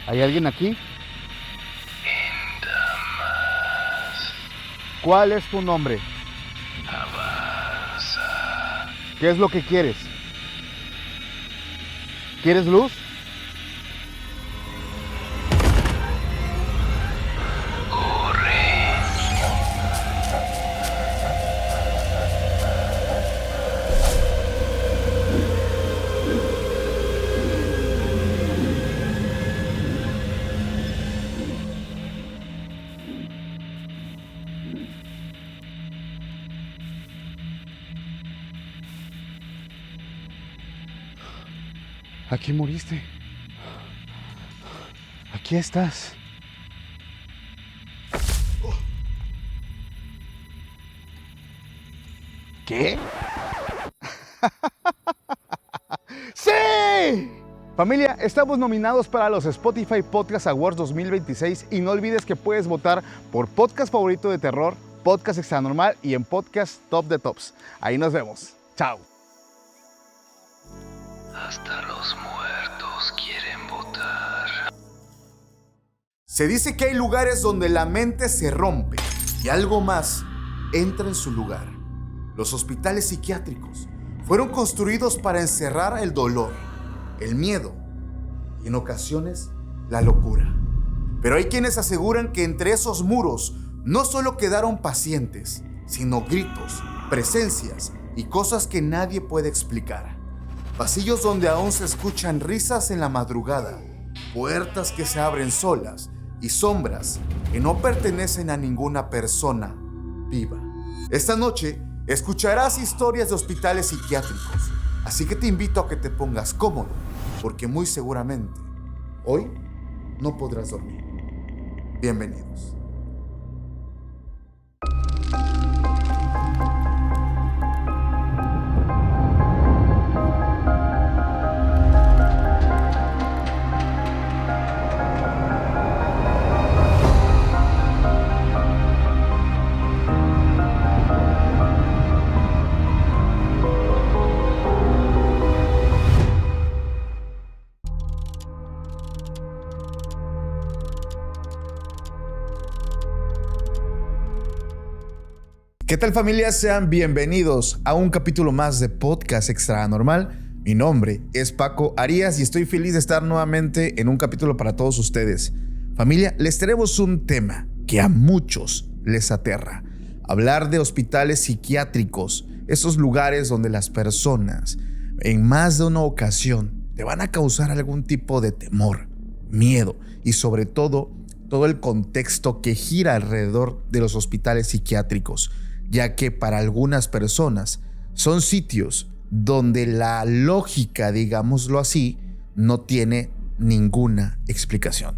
¿Hay alguien aquí? ¿Cuál es tu nombre? Avanza. ¿Qué es lo que quieres? ¿Quieres luz? Corre. Aquí moriste. Aquí estás. ¿Qué? ¡Sí! Familia, estamos nominados para los Spotify Podcast Awards 2026 y no olvides que puedes votar por podcast favorito de terror, podcast extra normal y en podcast top de tops. Ahí nos vemos. Chao. Hasta los muertos quieren votar. Se dice que hay lugares donde la mente se rompe y algo más entra en su lugar. Los hospitales psiquiátricos fueron construidos para encerrar el dolor, el miedo y en ocasiones la locura. Pero hay quienes aseguran que entre esos muros no solo quedaron pacientes, sino gritos, presencias y cosas que nadie puede explicar. Pasillos donde aún se escuchan risas en la madrugada, puertas que se abren solas y sombras que no pertenecen a ninguna persona viva. Esta noche escucharás historias de hospitales psiquiátricos, así que te invito a que te pongas cómodo, porque muy seguramente hoy no podrás dormir. Bienvenidos. ¿Qué tal, familia? Sean bienvenidos a un capítulo más de Podcast Extra Normal. Mi nombre es Paco Arias y estoy feliz de estar nuevamente en un capítulo para todos ustedes. Familia, les traemos un tema que a muchos les aterra. Hablar de hospitales psiquiátricos, esos lugares donde las personas en más de una ocasión te van a causar algún tipo de temor, miedo y sobre todo el contexto que gira alrededor de los hospitales psiquiátricos, ya que para algunas personas son sitios donde la lógica, digámoslo así, no tiene ninguna explicación.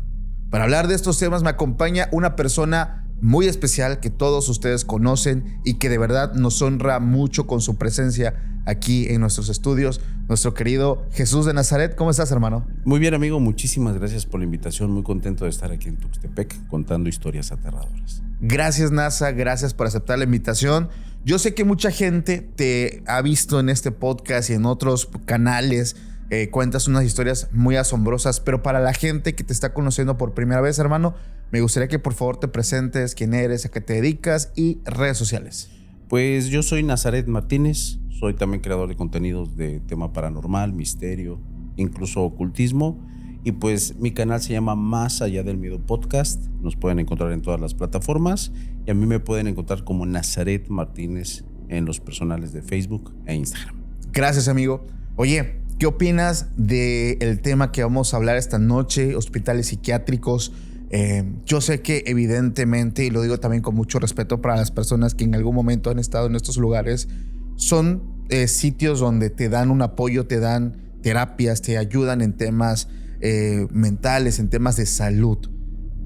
Para hablar de estos temas me acompaña una persona muy especial que todos ustedes conocen y que de verdad nos honra mucho con su presencia aquí en nuestros estudios, nuestro querido Jesús de Nazaret. ¿Cómo estás, hermano? Muy bien, amigo, muchísimas gracias por la invitación. Muy contento de estar aquí en Tuxtepec contando historias aterradoras. Gracias, NASA, gracias por aceptar la invitación. Yo sé que mucha gente te ha visto en este podcast y en otros canales. Cuentas unas historias muy asombrosas, pero para la gente que te está conociendo por primera vez, hermano, me gustaría que por favor te presentes, quién eres, a qué te dedicas y redes sociales. Pues yo soy Nazaret Martínez, soy también creador de contenidos de tema paranormal, misterio, incluso ocultismo. Y pues mi canal se llama Más Allá del Miedo Podcast. Nos pueden encontrar en todas las plataformas. Y a mí me pueden encontrar como Nazaret Martínez en los personales de Facebook e Instagram. Gracias, amigo. Oye, ¿qué opinas del tema que vamos a hablar esta noche? Hospitales psiquiátricos. Yo sé que evidentemente, y lo digo también con mucho respeto para las personas que en algún momento han estado en estos lugares, son sitios donde te dan un apoyo, te dan terapias, te ayudan en temas mentales, en temas de salud.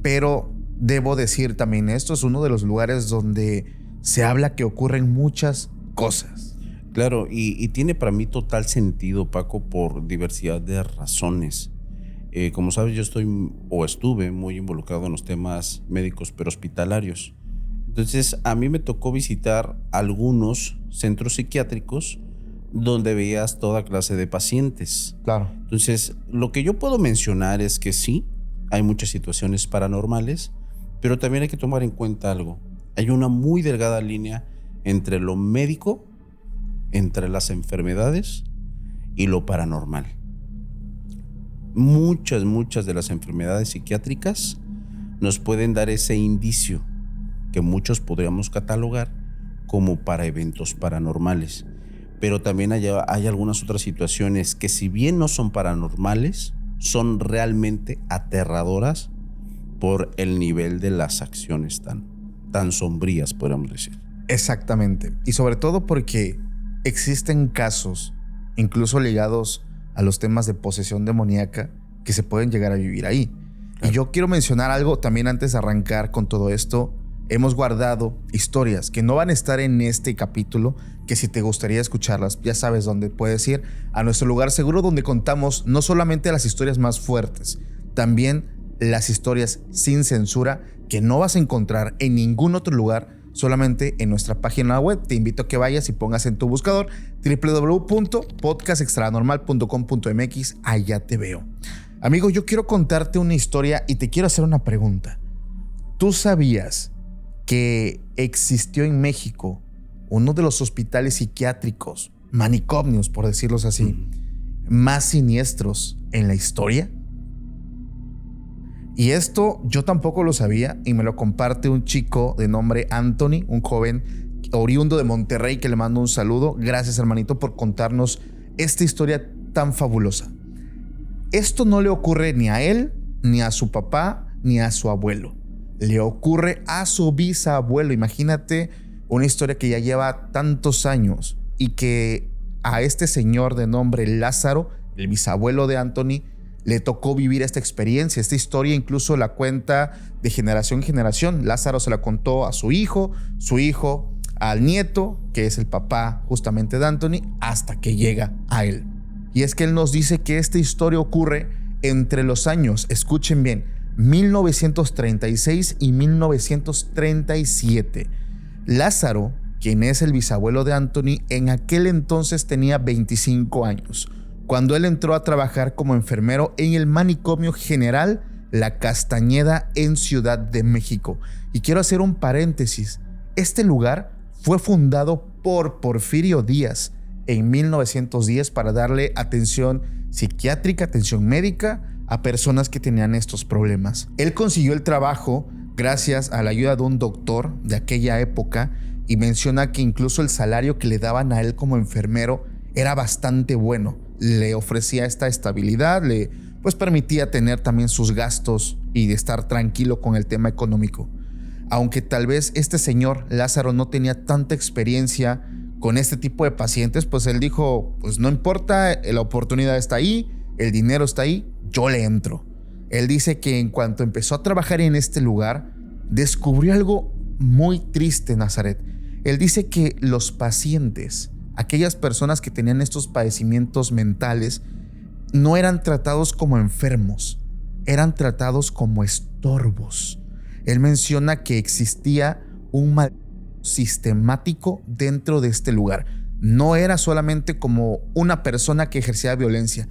Pero debo decir también, esto es uno de los lugares donde se habla que ocurren muchas cosas. Claro, y tiene para mí total sentido, Paco, por diversidad de razones. Como sabes, yo estuve muy involucrado en los temas médicos, pero hospitalarios. Entonces, a mí me tocó visitar algunos centros psiquiátricos donde veías toda clase de pacientes. Claro. Entonces, lo que yo puedo mencionar es que sí, hay muchas situaciones paranormales, pero también hay que tomar en cuenta algo. Hay una muy delgada línea entre lo médico, entre las enfermedades y lo paranormal. Muchas de las enfermedades psiquiátricas nos pueden dar ese indicio que muchos podríamos catalogar como para eventos paranormales. Pero también hay algunas otras situaciones que, si bien no son paranormales, son realmente aterradoras por el nivel de las acciones tan sombrías, podríamos decir. Exactamente. Y sobre todo porque existen casos, incluso ligados a los temas de posesión demoníaca, que se pueden llegar a vivir ahí. Claro. Y yo quiero mencionar algo también antes de arrancar con todo esto. Hemos guardado historias que no van a estar en este capítulo, que si te gustaría escucharlas, ya sabes dónde puedes ir, a nuestro lugar seguro, donde contamos no solamente las historias más fuertes, también las historias sin censura que no vas a encontrar en ningún otro lugar, solamente en nuestra página web. Te invito a que vayas y pongas en tu buscador www.podcastextranormal.com.mx. Allá te veo. Amigo, yo quiero contarte una historia y te quiero hacer una pregunta. ¿Tú sabías que existió en México uno de los hospitales psiquiátricos, manicomios, por decirlos así, más siniestros en la historia? Y esto yo tampoco lo sabía y me lo comparte un chico de nombre Anthony, un joven oriundo de Monterrey, que le mando un saludo. Gracias, hermanito, por contarnos esta historia tan fabulosa. Esto no le ocurre ni a él, ni a su papá, ni a su abuelo. Le ocurre a su bisabuelo. Imagínate una historia que ya lleva tantos años y que a este señor de nombre Lázaro, el bisabuelo de Anthony, le tocó vivir esta experiencia. Esta historia incluso la cuenta de generación en generación. Lázaro se la contó a su hijo al nieto, que es el papá justamente de Anthony, hasta que llega a él. Y es que él nos dice que esta historia ocurre entre los años, escuchen bien, 1936 y 1937. Lázaro, quien es el bisabuelo de Anthony, en aquel entonces tenía 25 años, cuando él entró a trabajar como enfermero en el manicomio general La Castañeda en Ciudad de México. Y quiero hacer un paréntesis. Este lugar fue fundado por Porfirio Díaz en 1910 para darle atención psiquiátrica, atención médica a personas que tenían estos problemas. Él consiguió el trabajo gracias a la ayuda de un doctor de aquella época y menciona que incluso el salario que le daban a él como enfermero era bastante bueno. Le ofrecía esta estabilidad, le permitía tener también sus gastos y de estar tranquilo con el tema económico. Aunque tal vez este señor Lázaro no tenía tanta experiencia con este tipo de pacientes, pues él dijo, pues no importa, la oportunidad está ahí, el dinero está ahí, yo le entro. Él dice que en cuanto empezó a trabajar en este lugar, descubrió algo muy triste, Nazaret. Él dice que los pacientes, aquellas personas que tenían estos padecimientos mentales, no eran tratados como enfermos, eran tratados como estorbos. Él menciona que existía un mal sistemático dentro de este lugar. No era solamente como una persona que ejercía violencia,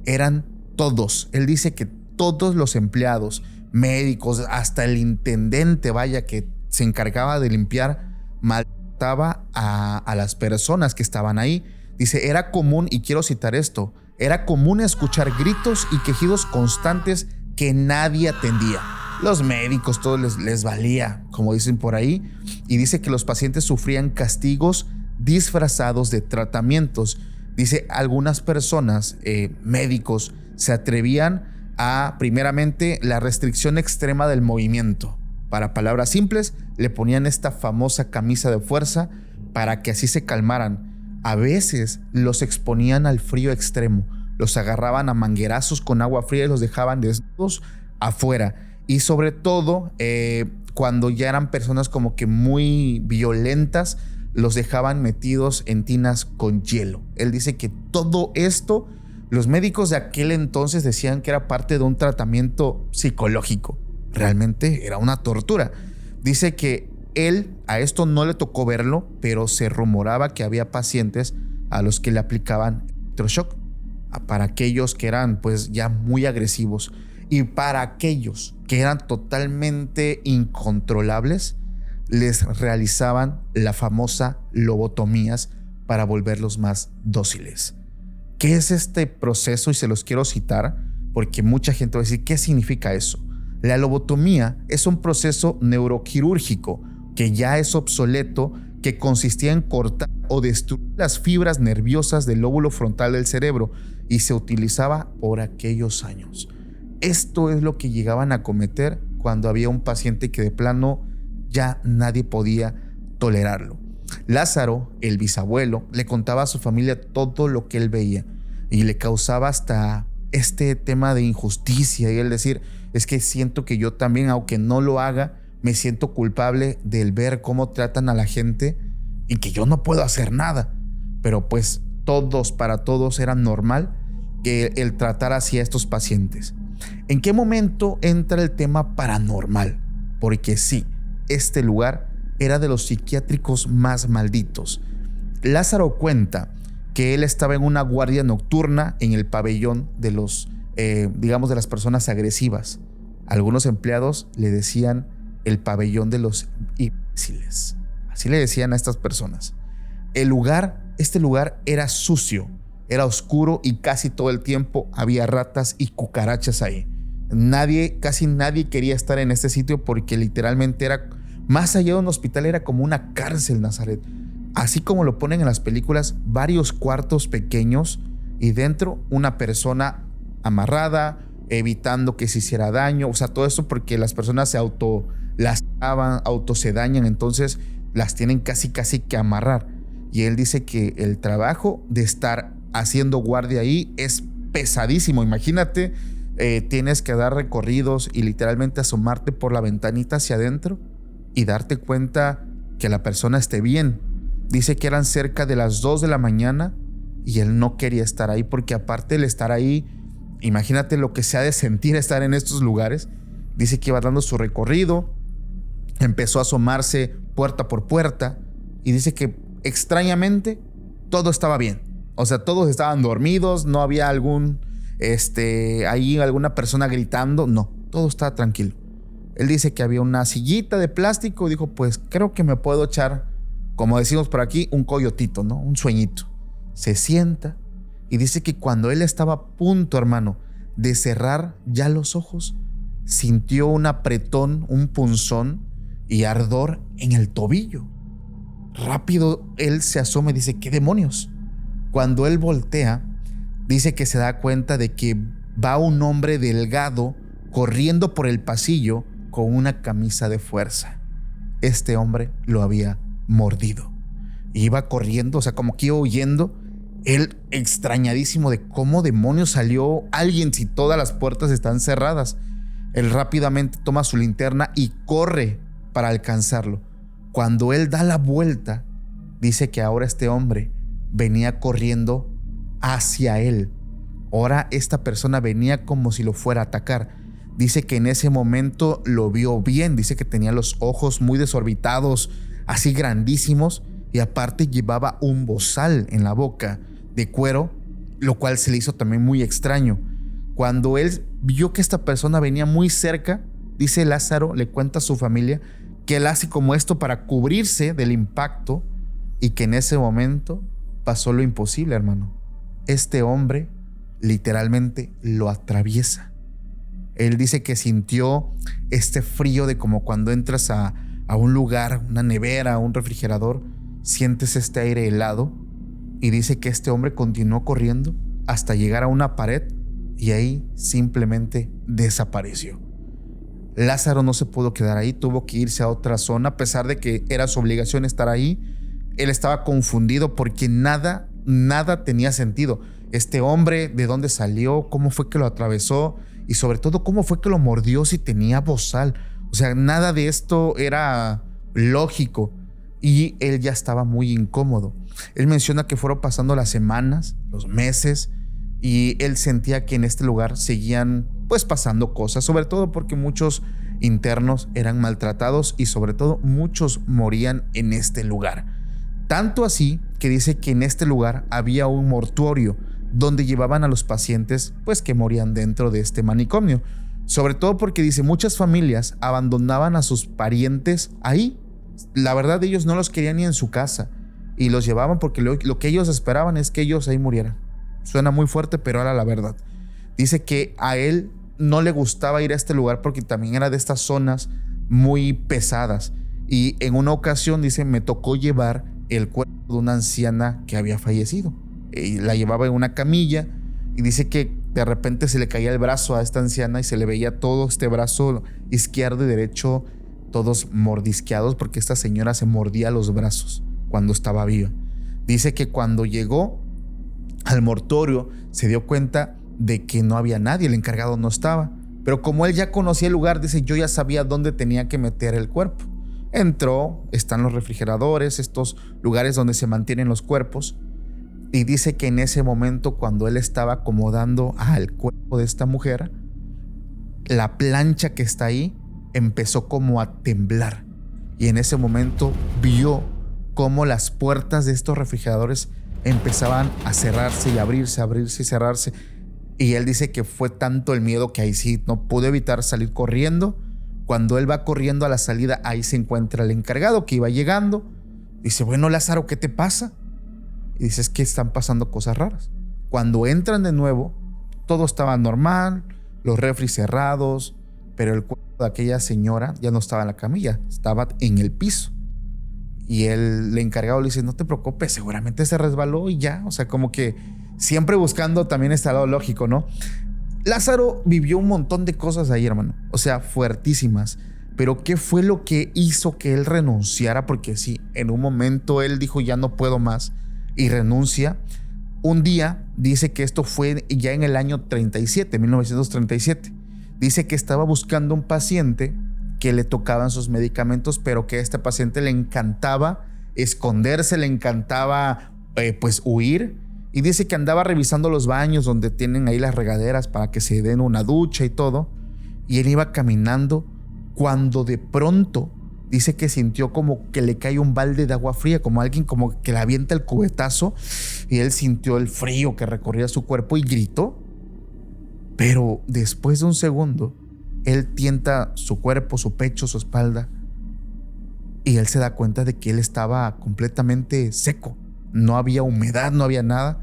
eran todos. Él dice que todos los empleados, médicos, hasta el intendente, que se encargaba de limpiar, maltrataba a las personas que estaban ahí. Dice, era común, y quiero citar esto, era común escuchar gritos y quejidos constantes que nadie atendía. Los médicos, todo les valía, como dicen por ahí, y dice que los pacientes sufrían castigos disfrazados de tratamientos. Dice, algunas personas, médicos, se atrevían a, primeramente, la restricción extrema del movimiento. Para palabras simples, le ponían esta famosa camisa de fuerza para que así se calmaran. A veces los exponían al frío extremo, los agarraban a manguerazos con agua fría y los dejaban desnudos afuera. Y sobre todo, cuando ya eran personas como que muy violentas, los dejaban metidos en tinas con hielo. Él dice que todo esto, los médicos de aquel entonces decían que era parte de un tratamiento psicológico. Realmente era una tortura. Dice que él, a esto no le tocó verlo, pero se rumoraba que había pacientes a los que le aplicaban electroshock, para aquellos que eran pues ya muy agresivos. Y para aquellos que eran totalmente incontrolables, les realizaban la famosa lobotomías para volverlos más dóciles. ¿Qué es este proceso? Y se los quiero citar porque mucha gente va a decir, ¿qué significa eso? La lobotomía es un proceso neuroquirúrgico que ya es obsoleto, que consistía en cortar o destruir las fibras nerviosas del lóbulo frontal del cerebro y se utilizaba por aquellos años. Esto es lo que llegaban a cometer cuando había un paciente que de plano ya nadie podía tolerarlo. Lázaro, el bisabuelo, le contaba a su familia todo lo que él veía y le causaba hasta este tema de injusticia y él decir, es que siento que yo también, aunque no lo haga, me siento culpable del ver cómo tratan a la gente y que yo no puedo hacer nada. Pero pues para todos era normal que el tratar así a estos pacientes. ¿En qué momento entra el tema paranormal? Porque sí, este lugar era de los psiquiátricos más malditos. Lázaro cuenta que él estaba en una guardia nocturna en el pabellón de los, de las personas agresivas. Algunos empleados le decían el pabellón de los imbéciles. Así le decían a estas personas. Este lugar era sucio, era oscuro y casi todo el tiempo había ratas y cucarachas ahí. Casi nadie quería estar en este sitio porque literalmente era, más allá de un hospital, era como una cárcel, Nazaret. Así como lo ponen en las películas, varios cuartos pequeños y dentro una persona amarrada, evitando que se hiciera daño. O sea, todo eso porque las personas se autolastiman, se dañan, entonces las tienen casi que amarrar. Y él dice que el trabajo de estar haciendo guardia ahí es pesadísimo. Imagínate, tienes que dar recorridos y literalmente asomarte por la ventanita hacia adentro y darte cuenta que la persona esté bien. Dice que eran cerca de las 2 de la mañana y él no quería estar ahí porque aparte de estar ahí, imagínate lo que se ha de sentir estar en estos lugares. Dice que iba dando su recorrido, empezó a asomarse puerta por puerta y dice que extrañamente todo estaba bien. O sea, todos estaban dormidos, no había ahí alguna persona gritando, no, todo estaba tranquilo. Él dice que había una sillita de plástico y dijo, pues creo que me puedo echar, como decimos por aquí, un coyotito, ¿no? Un sueñito. Se sienta y dice que cuando él estaba a punto, hermano, de cerrar ya los ojos, sintió un apretón, un punzón y ardor en el tobillo. Rápido él se asoma y dice, ¿qué demonios? Cuando él voltea, dice que se da cuenta de que va un hombre delgado corriendo por el pasillo con una camisa de fuerza. Este hombre lo había mordido. Iba corriendo, o sea, como que iba huyendo. Él extrañadísimo de cómo demonios salió alguien si todas las puertas están cerradas. Él rápidamente toma su linterna y corre para alcanzarlo. Cuando él da la vuelta, dice que ahora este hombre venía corriendo hacia él. Ahora esta persona venía como si lo fuera a atacar. Dice que en ese momento lo vio bien. Dice que tenía los ojos muy desorbitados, así grandísimos, y aparte llevaba un bozal en la boca de cuero, lo cual se le hizo también muy extraño. Cuando él vio que esta persona venía muy cerca, dice Lázaro, le cuenta a su familia que él hace como esto para cubrirse del impacto y que en ese momento pasó lo imposible, hermano. Este hombre literalmente lo atraviesa. Él dice que sintió este frío de como cuando entras a un lugar, una nevera, un refrigerador, sientes este aire helado, y dice que este hombre continuó corriendo hasta llegar a una pared y ahí simplemente desapareció. Lázaro no se pudo quedar ahí, tuvo que irse a otra zona a pesar de que era su obligación estar ahí. Él estaba confundido porque nada tenía sentido. Este hombre, ¿de dónde salió? ¿Cómo fue que lo atravesó? Y sobre todo, ¿cómo fue que lo mordió si tenía bozal? O sea, nada de esto era lógico y él ya estaba muy incómodo. Él menciona que fueron pasando las semanas, los meses, y él sentía que en este lugar seguían pues pasando cosas, sobre todo porque muchos internos eran maltratados y sobre todo muchos morían en este lugar. Tanto así que dice que en este lugar había un mortuorio donde llevaban a los pacientes pues que morían dentro de este manicomio. Sobre todo porque dice, muchas familias abandonaban a sus parientes ahí. La verdad, ellos no los querían ni en su casa y los llevaban porque lo que ellos esperaban es que ellos ahí murieran. Suena muy fuerte, pero era la verdad. Dice que a él no le gustaba ir a este lugar porque también era de estas zonas muy pesadas. Y en una ocasión, dice, me tocó llevar el cuerpo de una anciana que había fallecido. Y la llevaba en una camilla y dice que de repente se le caía el brazo a esta anciana y se le veía todo este brazo izquierdo y derecho todos mordisqueados porque esta señora se mordía los brazos cuando estaba viva. Dice que cuando llegó al mortorio se dio cuenta de que no había nadie, el encargado no estaba. Pero como él ya conocía el lugar, dice, yo ya sabía dónde tenía que meter el cuerpo. Entró, están los refrigeradores, estos lugares donde se mantienen los cuerpos. Y dice que en ese momento, cuando él estaba acomodando al cuerpo de esta mujer, la plancha que está ahí empezó como a temblar. Y en ese momento vio cómo las puertas de estos refrigeradores empezaban a cerrarse y abrirse y cerrarse. Y él dice que fue tanto el miedo que ahí sí no pudo evitar salir corriendo. Cuando él va corriendo a la salida, ahí se encuentra el encargado que iba llegando. Dice, bueno, Lázaro, ¿qué te pasa? Y dice, es que están pasando cosas raras. Cuando entran de nuevo, todo estaba normal, los refris cerrados, pero el cuerpo de aquella señora ya no estaba en la camilla, estaba en el piso. Y el encargado le dice, no te preocupes, seguramente se resbaló y ya. O sea, como que siempre buscando también este lado lógico, ¿no? Lázaro vivió un montón de cosas ahí, hermano. O sea, fuertísimas. Pero ¿qué fue lo que hizo que él renunciara? Porque sí, en un momento él dijo, ya no puedo más, y renuncia. Un día dice que esto fue ya en el año 1937. Dice que estaba buscando un paciente que le tocaban sus medicamentos, pero que a este paciente le encantaba esconderse, le encantaba pues huir. Y dice que andaba revisando los baños donde tienen ahí las regaderas para que se den una ducha y todo. Y él iba caminando cuando de pronto dice que sintió como que le cae un balde de agua fría, como alguien como que le avienta el cubetazo, y él sintió el frío que recorría su cuerpo y gritó. Pero después de un segundo, él tienta su cuerpo, su pecho, su espalda, y él se da cuenta de que él estaba completamente seco. No había humedad, no había nada.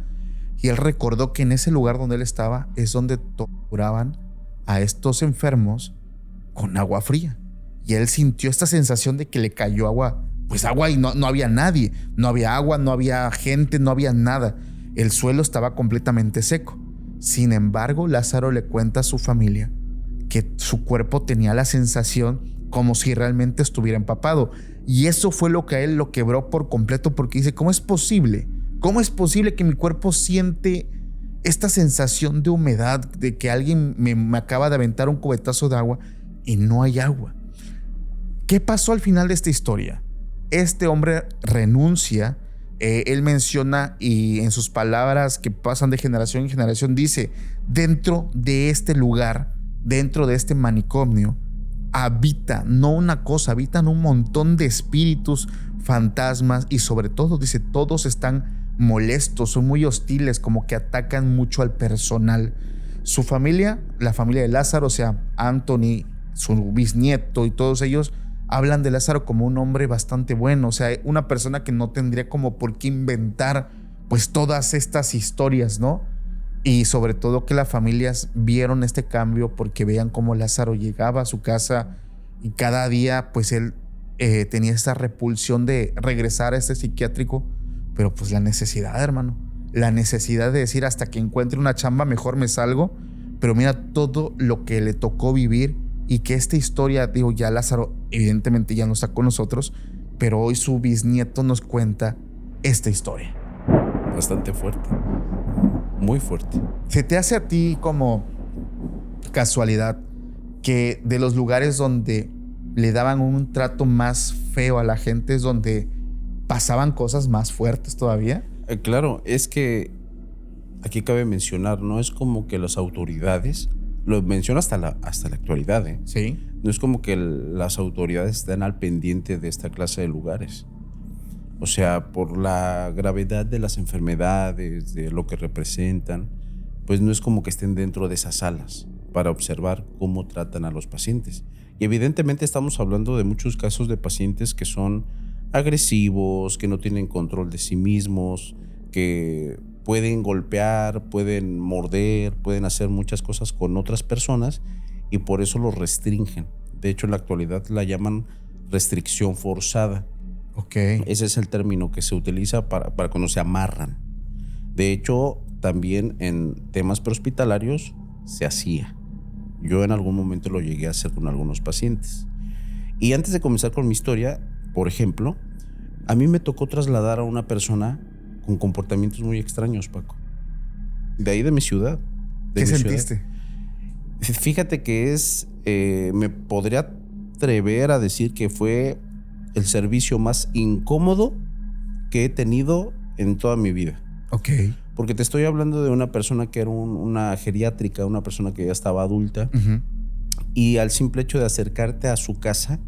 Y él recordó que en ese lugar donde él estaba es donde torturaban a estos enfermos con agua fría. Y él sintió esta sensación de que le cayó agua, pues agua, y no había nadie, no había agua, no había gente, no había nada. El suelo estaba completamente seco. Sin embargo, Lázaro le cuenta a su familia que su cuerpo tenía la sensación como si realmente estuviera empapado. Y eso fue lo que a él lo quebró por completo, porque dice, ¿cómo es posible? ¿Cómo es posible que mi cuerpo siente esta sensación de humedad, de que alguien me acaba de aventar un cubetazo de agua y no hay agua? ¿Qué pasó al final de esta historia? Este hombre renuncia. Él menciona, y en sus palabras que pasan de generación en generación, dice, dentro de este lugar, dentro de este manicomio, habita, no una cosa, habitan un montón de espíritus, fantasmas, y sobre todo, dice, todos están molestos, son muy hostiles, como que atacan mucho al personal. Su familia, la familia de Lázaro, o sea, Anthony, su bisnieto y todos ellos, hablan de Lázaro como un hombre bastante bueno, o sea, una persona que no tendría como por qué inventar pues todas estas historias, ¿no? Y sobre todo que las familias vieron este cambio porque veían cómo Lázaro llegaba a su casa y cada día pues él tenía esta repulsión de regresar a este psiquiátrico, pero pues la necesidad, hermano, la necesidad de decir, hasta que encuentre una chamba mejor me salgo. Pero mira todo lo que le tocó vivir, y que esta historia, digo, ya Lázaro evidentemente ya no está con nosotros, pero hoy su bisnieto nos cuenta esta historia. Bastante fuerte, muy fuerte. ¿Se te hace a ti como casualidad que de los lugares donde le daban un trato más feo a la gente es donde pasaban cosas más fuertes todavía? Claro, es que aquí cabe mencionar, no es como que las autoridades, lo menciona hasta la actualidad, Sí. no es como que las autoridades estén al pendiente de esta clase de lugares. O sea, por la gravedad de las enfermedades, de lo que representan, pues no es como que estén dentro de esas salas. para observar cómo tratan a los pacientes. Y evidentemente estamos hablando de muchos casos de pacientes que son agresivos, que no tienen control de sí mismos, que pueden golpear, pueden morder, pueden hacer muchas cosas con otras personas y por eso los restringen. De hecho, en la actualidad la llaman restricción forzada. Ok. Ese es el término que se utiliza para cuando se amarran. De hecho, también en temas prehospitalarios se hacía. Yo en algún momento lo llegué a hacer con algunos pacientes. Y antes de comenzar con mi historia, por ejemplo, a mí me tocó trasladar a una persona con comportamientos muy extraños, Paco. De ahí de mi ciudad. ¿Qué sentiste? Fíjate que me podría atrever a decir que fue el servicio más incómodo que he tenido en toda mi vida. Ok. Porque te estoy hablando de una persona que era una geriátrica, una persona que ya estaba adulta. Uh-huh. Y al simple hecho de acercarte a su casa,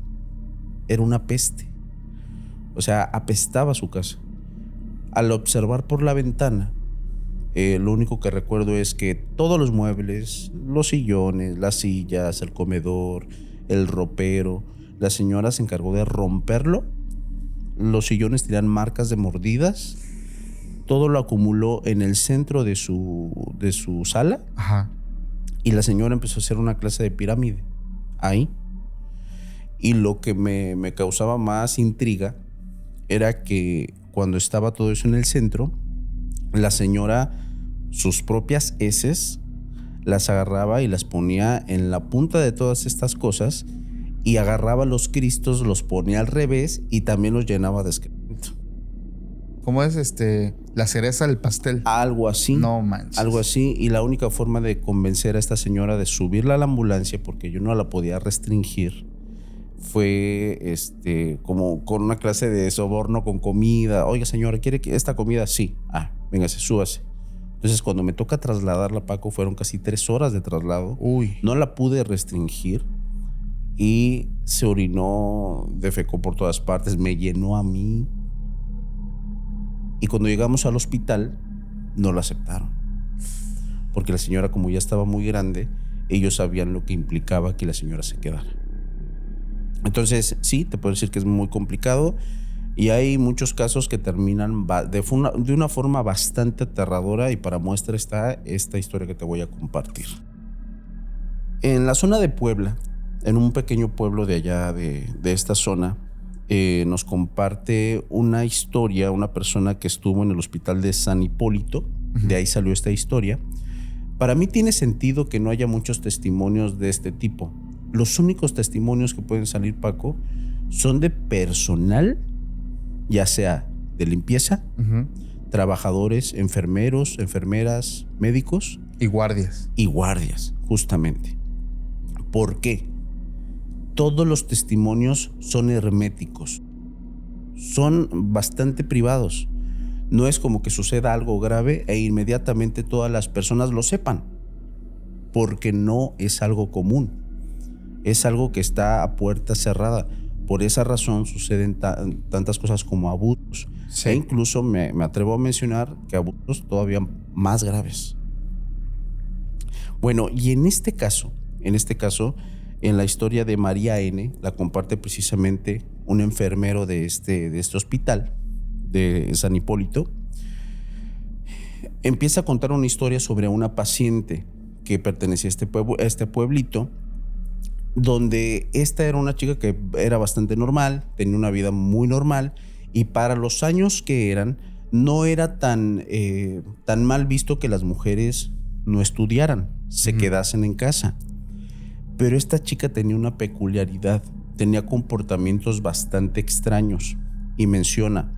era una peste. O sea, apestaba su casa. Al observar por la ventana, lo único que recuerdo es que todos los muebles, los sillones, las sillas, el comedor, el ropero, la señora se encargó de romperlo. Los sillones tenían marcas de mordidas. Todo lo acumuló en el centro de su sala. Ajá. Y la señora empezó a hacer una clase de pirámide ahí. Y lo que me causaba más intriga era que cuando estaba todo eso en el centro, la señora, sus propias heces, las agarraba y las ponía en la punta de todas estas cosas y agarraba los cristos, los ponía al revés y también los llenaba de excremento. ¿Cómo es la cereza del pastel? Algo así. No manches. Algo así. Y la única forma de convencer a esta señora de subirla a la ambulancia, porque yo no la podía restringir, fue como con una clase de soborno con comida. Oiga, señora, ¿quiere esta comida? Sí. Véngase, súbase. Entonces, cuando me toca trasladarla, Paco, fueron casi 3 horas de traslado. Uy. No la pude restringir y se orinó, defecó por todas partes, me llenó a mí. Y cuando llegamos al hospital, no la aceptaron. Porque la señora, como ya estaba muy grande, ellos sabían lo que implicaba que la señora se quedara. Entonces, sí, te puedo decir que es muy complicado. Y hay muchos casos que terminan de una forma bastante aterradora. Y para muestra está esta historia que te voy a compartir. En la zona de Puebla, en un pequeño pueblo de allá de esta zona, nos comparte una historia, una persona que estuvo en el hospital de San Hipólito. De ahí salió esta historia. Para mí tiene sentido que no haya muchos testimonios de este tipo. Los únicos testimonios que pueden salir, Paco, son de personal, ya sea de limpieza, Uh-huh. trabajadores, enfermeros, enfermeras, médicos. Y guardias. Y guardias, justamente. ¿Por qué? Todos los testimonios son herméticos, son bastante privados. No es como que suceda algo grave e inmediatamente todas las personas lo sepan, porque no es algo común, es algo que está a puerta cerrada. Por esa razón suceden tantas cosas como abusos. Sí. E incluso me atrevo a mencionar que abusos todavía más graves. Bueno, y en este caso, en la historia de María N, la comparte precisamente un enfermero de este hospital de San Hipólito. Empieza a contar una historia sobre una paciente que pertenecía a este pueblito, donde esta era una chica que era bastante normal, tenía una vida muy normal, y para los años que eran, no era tan mal visto que las mujeres no estudiaran, se quedasen en casa. Pero esta chica tenía una peculiaridad, tenía comportamientos bastante extraños y menciona: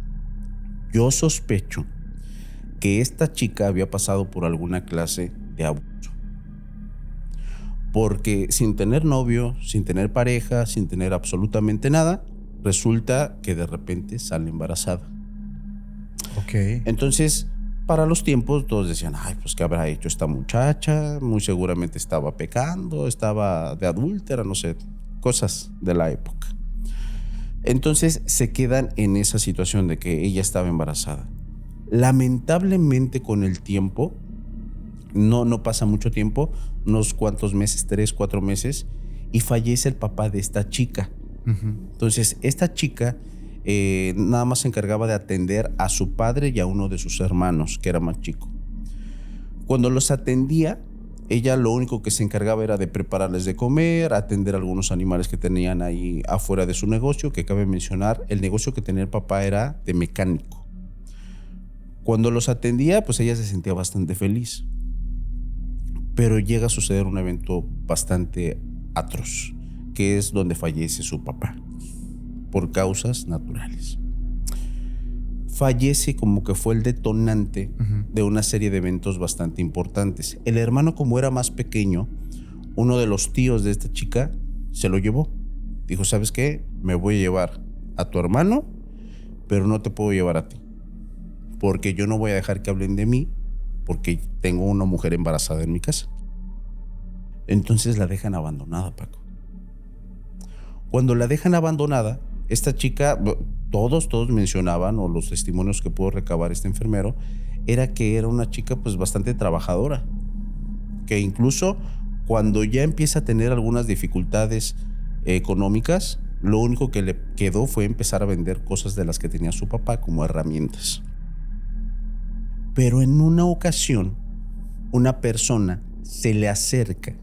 yo sospecho que esta chica había pasado por alguna clase de abuso. Porque sin tener novio, sin tener pareja, sin tener absolutamente nada, resulta que de repente sale embarazada. Ok. Entonces, para los tiempos, todos decían: ay, pues ¿qué habrá hecho esta muchacha? Muy seguramente estaba pecando, estaba de adúltera, no sé, cosas de la época. Entonces se quedan en esa situación de que ella estaba embarazada. Lamentablemente, con el tiempo, no pasa mucho tiempo, unos cuantos meses, 3, 4 meses, y fallece el papá de esta chica. Entonces, esta chica nada más se encargaba de atender a su padre y a uno de sus hermanos, que era más chico. Cuando los atendía, ella lo único que se encargaba era de prepararles de comer, atender a algunos animales que tenían ahí afuera de su negocio, que cabe mencionar, el negocio que tenía el papá era de mecánico. Cuando los atendía, pues ella se sentía bastante feliz. Pero llega a suceder un evento bastante atroz, que es donde fallece su papá, por causas naturales. Fallece como que fue el detonante de una serie de eventos bastante importantes. El hermano, como era más pequeño, uno de los tíos de esta chica se lo llevó. Dijo, ¿sabes qué? Me voy a llevar a tu hermano, pero no te puedo llevar a ti, porque yo no voy a dejar que hablen de mí, porque tengo una mujer embarazada en mi casa. Entonces la dejan abandonada, Paco. Cuando la dejan abandonada, esta chica, todos mencionaban, o los testimonios que pudo recabar este enfermero, era que era una chica pues bastante trabajadora, que incluso cuando ya empieza a tener algunas dificultades económicas, lo único que le quedó fue empezar a vender cosas de las que tenía su papá como herramientas. Pero en una ocasión, una persona se le acerca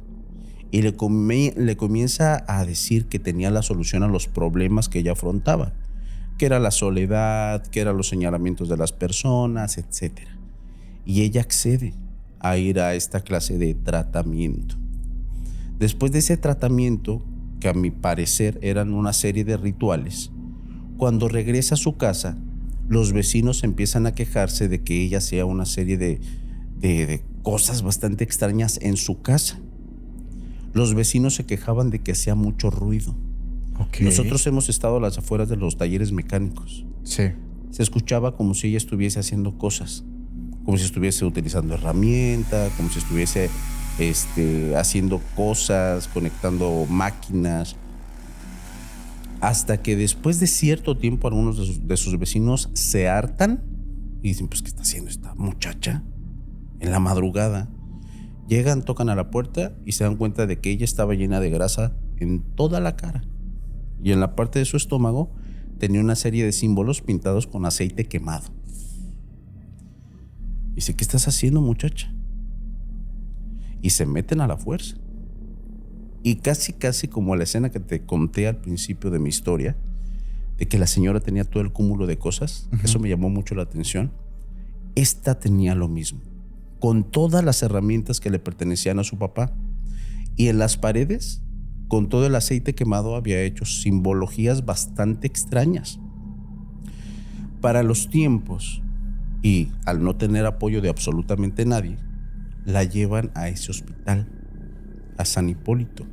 y le comienza a decir que tenía la solución a los problemas que ella afrontaba, que era la soledad, que eran los señalamientos de las personas, etc. Y ella accede a ir a esta clase de tratamiento. Después de ese tratamiento, que a mi parecer eran una serie de rituales, cuando regresa a su casa, los vecinos empiezan a quejarse de que ella hacía una serie de cosas bastante extrañas en su casa. Los vecinos se quejaban de que hacía mucho ruido. Okay. Nosotros hemos estado a las afueras de los talleres mecánicos. Sí. Se escuchaba como si ella estuviese haciendo cosas, como si estuviese utilizando herramientas, como si estuviese haciendo cosas, conectando máquinas. Hasta que después de cierto tiempo algunos de sus vecinos se hartan y dicen, pues, ¿qué está haciendo esta muchacha en la madrugada? Llegan, tocan a la puerta y se dan cuenta de que ella estaba llena de grasa en toda la cara. Y en la parte de su estómago tenía una serie de símbolos pintados con aceite quemado. Dice, ¿qué estás haciendo, muchacha? Y se meten a la fuerza. Y casi como la escena que te conté al principio de mi historia, de que la señora tenía todo el cúmulo de cosas, eso me llamó mucho la atención. Esta tenía lo mismo, con todas las herramientas que le pertenecían a su papá. Y en las paredes, con todo el aceite quemado, había hecho simbologías bastante extrañas. Para los tiempos, y al no tener apoyo de absolutamente nadie, la llevan a ese hospital, a San Hipólito.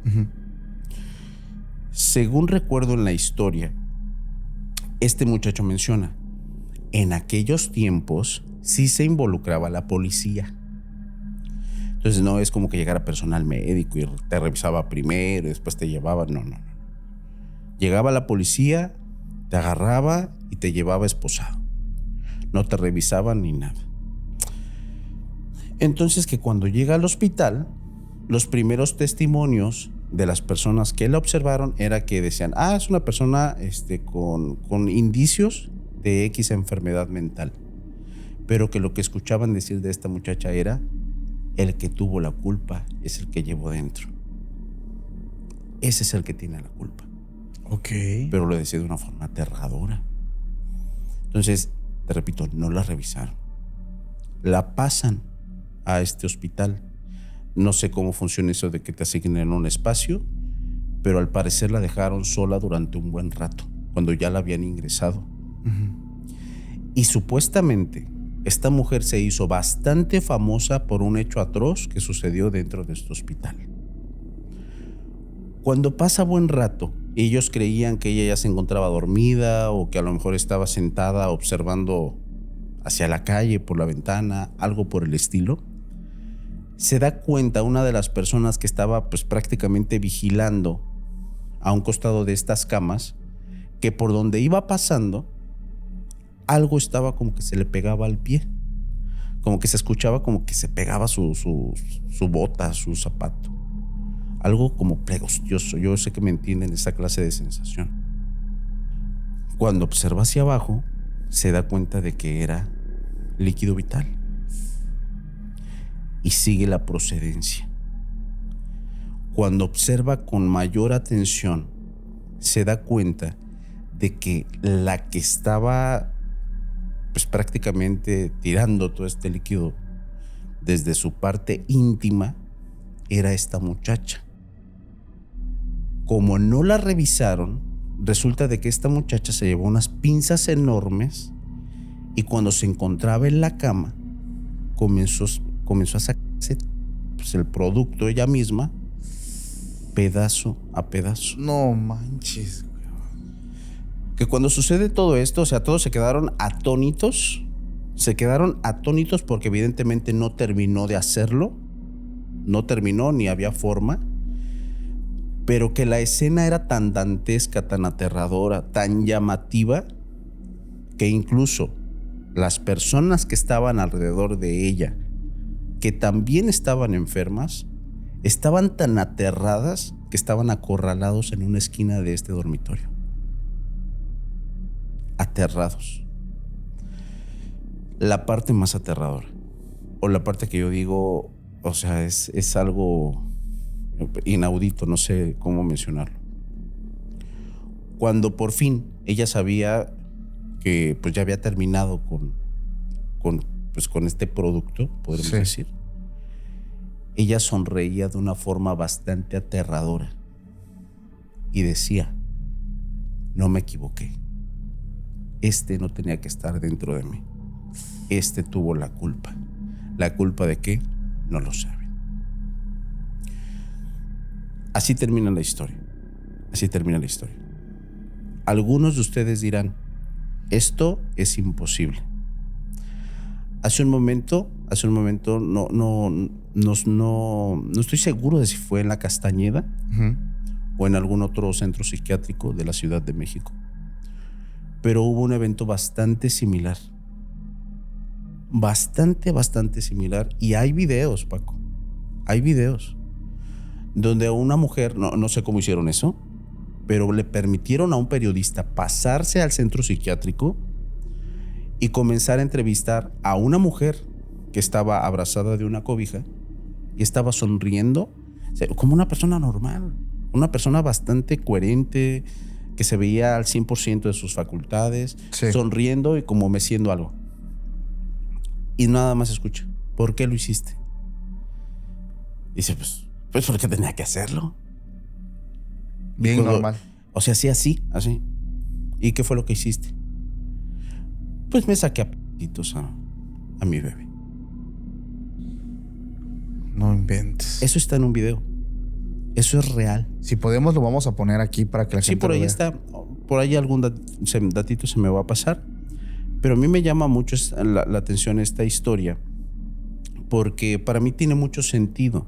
Según recuerdo en la historia, este muchacho menciona, en aquellos tiempos sí se involucraba la policía. Entonces no es como que llegara personal médico y te revisaba primero y después te llevaba, no. Llegaba la policía, te agarraba y te llevaba esposado. No te revisaban ni nada. Entonces, que cuando llega al hospital, los primeros testimonios de las personas que la observaron era que decían, es una persona con indicios de X enfermedad mental, pero que lo que escuchaban decir de esta muchacha era, el que tuvo la culpa es el que llevó dentro. Ese es el que tiene la culpa. Ok. Pero lo decía de una forma aterradora. Entonces, te repito, no la revisaron. La pasan a este hospital. No sé cómo funciona eso de que te asignen un espacio, pero al parecer la dejaron sola durante un buen rato, cuando ya la habían ingresado. Y supuestamente esta mujer se hizo bastante famosa por un hecho atroz que sucedió dentro de este hospital. Cuando pasa buen rato, ellos creían que ella ya se encontraba dormida o que a lo mejor estaba sentada observando hacia la calle por la ventana, algo por el estilo. Se da cuenta una de las personas que estaba pues prácticamente vigilando a un costado de estas camas, que por donde iba pasando algo estaba como que se le pegaba al pie, como que se escuchaba como que se pegaba su bota, su zapato. Algo como plegostioso. Yo sé que me entienden esa clase de sensación. Cuando observa hacia abajo, se da cuenta de que era líquido vital. Y sigue la procedencia. Cuando observa con mayor atención, se da cuenta de que la que estaba pues prácticamente tirando todo este líquido desde su parte íntima era esta muchacha. Como no la revisaron, resulta de que esta muchacha se llevó unas pinzas enormes y cuando se encontraba en la cama comenzó a sacarse pues, el producto ella misma pedazo a pedazo. No manches. Que cuando sucede todo esto, o sea, todos se quedaron atónitos. Se quedaron atónitos porque evidentemente no terminó de hacerlo. No terminó ni había forma. Pero que la escena era tan dantesca, tan aterradora, tan llamativa, que incluso las personas que estaban alrededor de ella, que también estaban enfermas, estaban tan aterradas que estaban acorralados en una esquina de este dormitorio. Aterrados. La parte más aterradora, o la parte que yo digo, o sea, es algo inaudito, no sé cómo mencionarlo. Cuando por fin ella sabía que pues ya había terminado con este producto, podríamos decir, ella sonreía de una forma bastante aterradora y decía: no me equivoqué. Este no tenía que estar dentro de mí. Este tuvo la culpa. ¿La culpa de qué? No lo saben. Así termina la historia. Así termina la historia. Algunos de ustedes dirán: esto es imposible. Hace un momento no estoy seguro de si fue en La Castañeda o en algún otro centro psiquiátrico de la Ciudad de México. Pero hubo un evento bastante similar. Bastante similar. Y hay videos, Paco. Hay videos donde a una mujer, no sé cómo hicieron eso, pero le permitieron a un periodista pasarse al centro psiquiátrico y comenzar a entrevistar a una mujer que estaba abrazada de una cobija y estaba sonriendo, o sea, como una persona normal, una persona bastante coherente, que se veía al 100% de sus facultades, sonriendo y como meciendo algo. Y nada más escucha: ¿por qué lo hiciste? Dice, pues porque tenía que hacerlo. Bien normal. O sea, así. ¿Y qué fue lo que hiciste? Pues me saqué a peditos a mi bebé. No inventes. Eso está en un video. Eso es real. Si podemos, lo vamos a poner aquí para que la gente por ahí lo vea. está. Por ahí algún datito se me va a pasar. Pero a mí me llama mucho la atención esta historia, porque para mí tiene mucho sentido.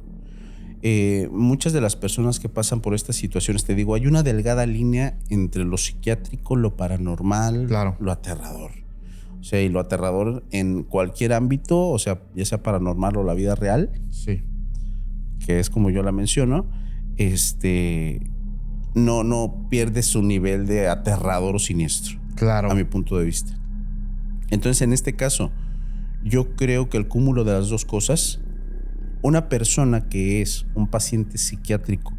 Muchas de las personas que pasan por estas situaciones, te digo, hay una delgada línea entre lo psiquiátrico, lo paranormal, claro, lo aterrador. O sea, y lo aterrador en cualquier ámbito, o sea, ya sea paranormal o la vida real, sí, que es como yo la menciono, no pierde su nivel de aterrador o siniestro. Claro. A mi punto de vista. Entonces, en este caso, yo creo que el cúmulo de las dos cosas, una persona que es un paciente psiquiátrico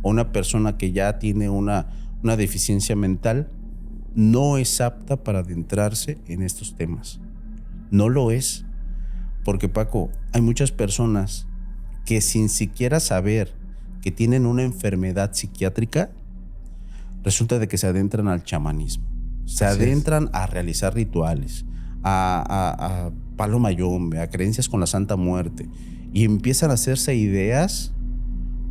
o una persona que ya tiene una deficiencia mental, no es apta para adentrarse en estos temas. No lo es. Porque, Paco, hay muchas personas que sin siquiera saber que tienen una enfermedad psiquiátrica, resulta de que se adentran al chamanismo. Se adentran a realizar rituales, a palo mayombe, a creencias con la Santa Muerte, y empiezan a hacerse ideas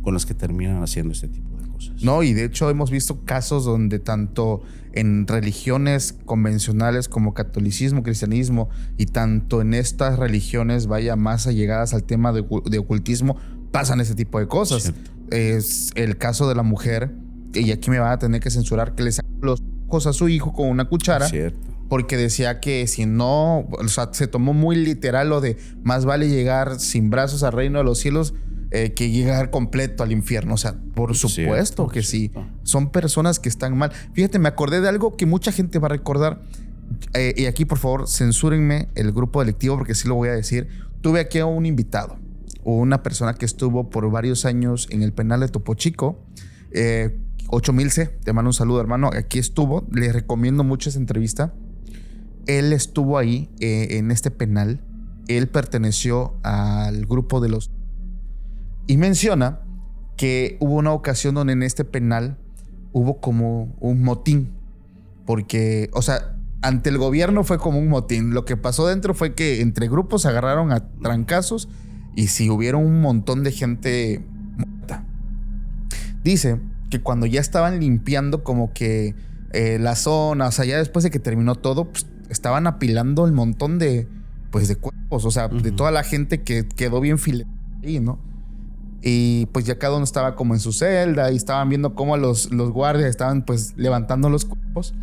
con las que terminan haciendo este tipo de cosas. No, y de hecho hemos visto casos donde tanto en religiones convencionales como catolicismo, cristianismo, y tanto en estas religiones vaya más allegadas al tema de ocultismo, pasan ese tipo de cosas. Cierto. Es el caso de la mujer, y aquí me van a tener que censurar, que le sacó los ojos a su hijo con una cuchara. Cierto. porque decía que si no, o sea, se tomó muy literal lo de más vale llegar sin brazos al reino de los cielos que llegar completo al infierno. O sea, por supuesto que sí. Son personas que están mal. Fíjate, me acordé de algo que mucha gente va a recordar. Y aquí, por favor, censúrenme el grupo delictivo porque sí lo voy a decir. Tuve aquí a un invitado, una persona que estuvo por varios años en el penal de Topo Chico. 8000C, te mando un saludo, hermano. Aquí estuvo. Le recomiendo mucho esa entrevista. Él estuvo ahí en este penal. Él perteneció al grupo de los... Y menciona que hubo una ocasión donde en este penal hubo como un motín. Porque, o sea, ante el gobierno fue como un motín. Lo que pasó dentro fue que entre grupos se agarraron a trancazos y sí hubieron un montón de gente muerta. Dice que cuando ya estaban limpiando como que la zona, o sea, ya después de que terminó todo, pues, estaban apilando el montón de cuerpos, o sea, de toda la gente que quedó bien filetada ahí, ¿no? Y pues ya cada uno estaba como en su celda y estaban viendo cómo los guardias estaban pues levantando los cuerpos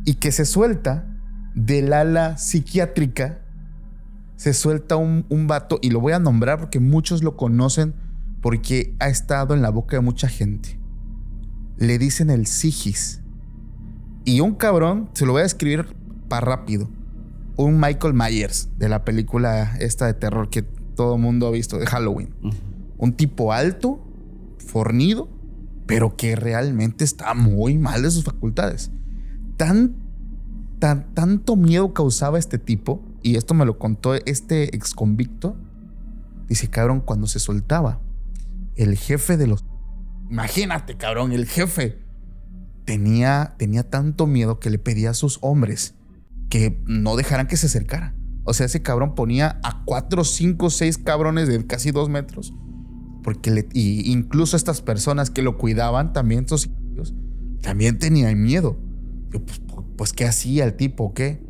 y que se suelta del ala psiquiátrica, se suelta un vato, y lo voy a nombrar porque muchos lo conocen porque ha estado en la boca de mucha gente. Le dicen el Sigis. Y un cabrón, se lo voy a escribir para rápido, un Michael Myers de la película esta de terror que todo el mundo ha visto, de Halloween. Un tipo alto, fornido, pero que realmente está muy mal de sus facultades. Tanto miedo causaba este tipo, y esto me lo contó este ex convicto. Dice, cabrón, cuando se soltaba, el jefe de los... Imagínate, cabrón, el jefe tenía tanto miedo que le pedía a sus hombres que no dejaran que se acercara. O sea, ese cabrón ponía a 4, 5, 6 cabrones de casi 2 metros. Porque y incluso estas personas que lo cuidaban también, estos hijos, también tenían miedo. Yo, pues, ¿qué hacía el tipo? ¿O qué?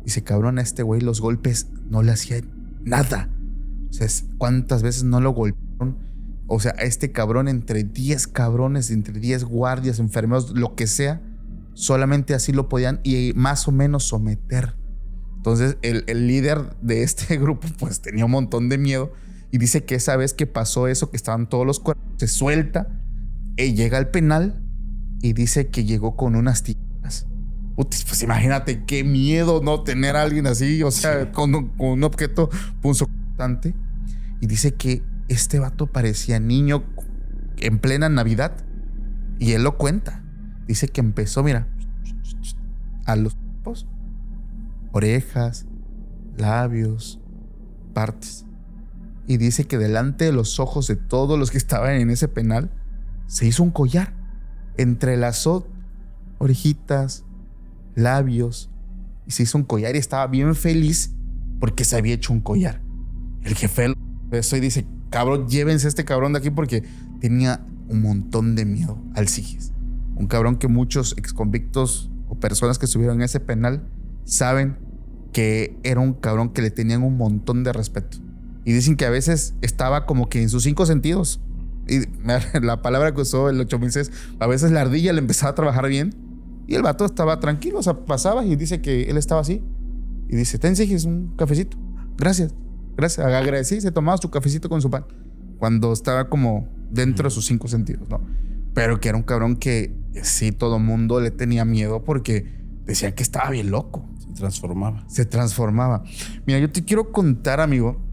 Dice, cabrón, a este güey los golpes no le hacía nada. O sea, ¿cuántas veces no lo golpearon? O sea, a este cabrón, entre 10 cabrones, entre 10 guardias, enfermeros, lo que sea, solamente así lo podían y más o menos someter. Entonces, el líder de este grupo, pues tenía un montón de miedo. Y dice que esa vez que pasó eso, que estaban todos los cuerpos, se suelta, llega al penal y dice que llegó con unas tijeras. Pues imagínate qué miedo no tener a alguien así, o sea, sí, con un objeto punzocortante. Y dice que este vato parecía niño en plena Navidad. Y él lo cuenta. Dice que empezó, mira, a los cuerpos, orejas, labios, partes. Y dice que delante de los ojos de todos los que estaban en ese penal se hizo un collar. Entrelazó orejitas, labios, y se hizo un collar y estaba bien feliz porque se había hecho un collar. El jefe de eso y dice, cabrón, llévense a este cabrón de aquí porque tenía un montón de miedo al Sigis. Un cabrón que muchos exconvictos o personas que estuvieron en ese penal saben que era un cabrón que le tenían un montón de respeto. Y dicen que a veces estaba como que en sus 5 sentidos. Y la palabra que usó el 8006, a veces la ardilla le empezaba a trabajar bien y el vato estaba tranquilo, o sea, pasaba y dice que él estaba así. Y dice, ten, Sigis, un cafecito. Gracias. Agradecí, se tomaba su cafecito con su pan. Cuando estaba como dentro de sus 5 sentidos, ¿no? Pero que era un cabrón que sí, todo mundo le tenía miedo porque decían que estaba bien loco. Se transformaba. Mira, yo te quiero contar, amigo,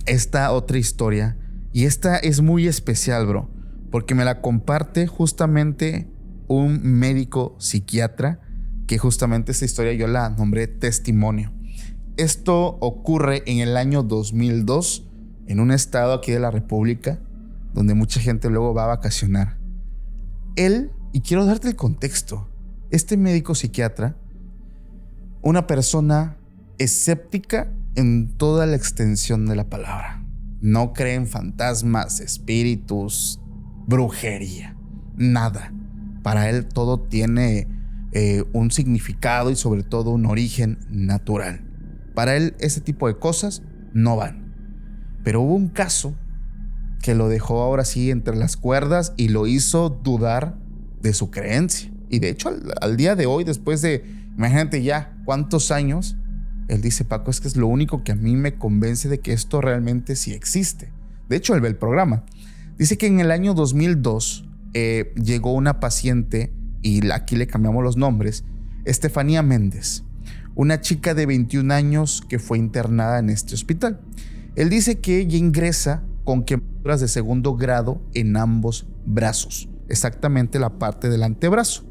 esta otra historia, y esta es muy especial, bro, porque me la comparte justamente un médico psiquiatra, que justamente esta historia yo la nombré testimonio. Esto ocurre en el año 2002 en un estado aquí de la República donde mucha gente luego va a vacacionar. Él, y quiero darte el contexto, este médico psiquiatra, una persona escéptica en toda la extensión de la palabra. No cree en fantasmas, espíritus, brujería, nada. Para él todo tiene un significado y sobre todo un origen natural. Para él ese tipo de cosas no van. Pero hubo un caso que lo dejó ahora sí entre las cuerdas y lo hizo dudar de su creencia. Y de hecho al día de hoy, después de Imagínate ya cuántos años. Él dice, Paco, es que es lo único que a mí me convence de que esto realmente sí existe. De hecho, él ve el programa. Dice que en el año 2002 llegó una paciente, y aquí le cambiamos los nombres, Estefanía Méndez, una chica de 21 años que fue internada en este hospital. Él dice que ella ingresa con quemaduras de 2º grado en ambos brazos, exactamente la parte del antebrazo.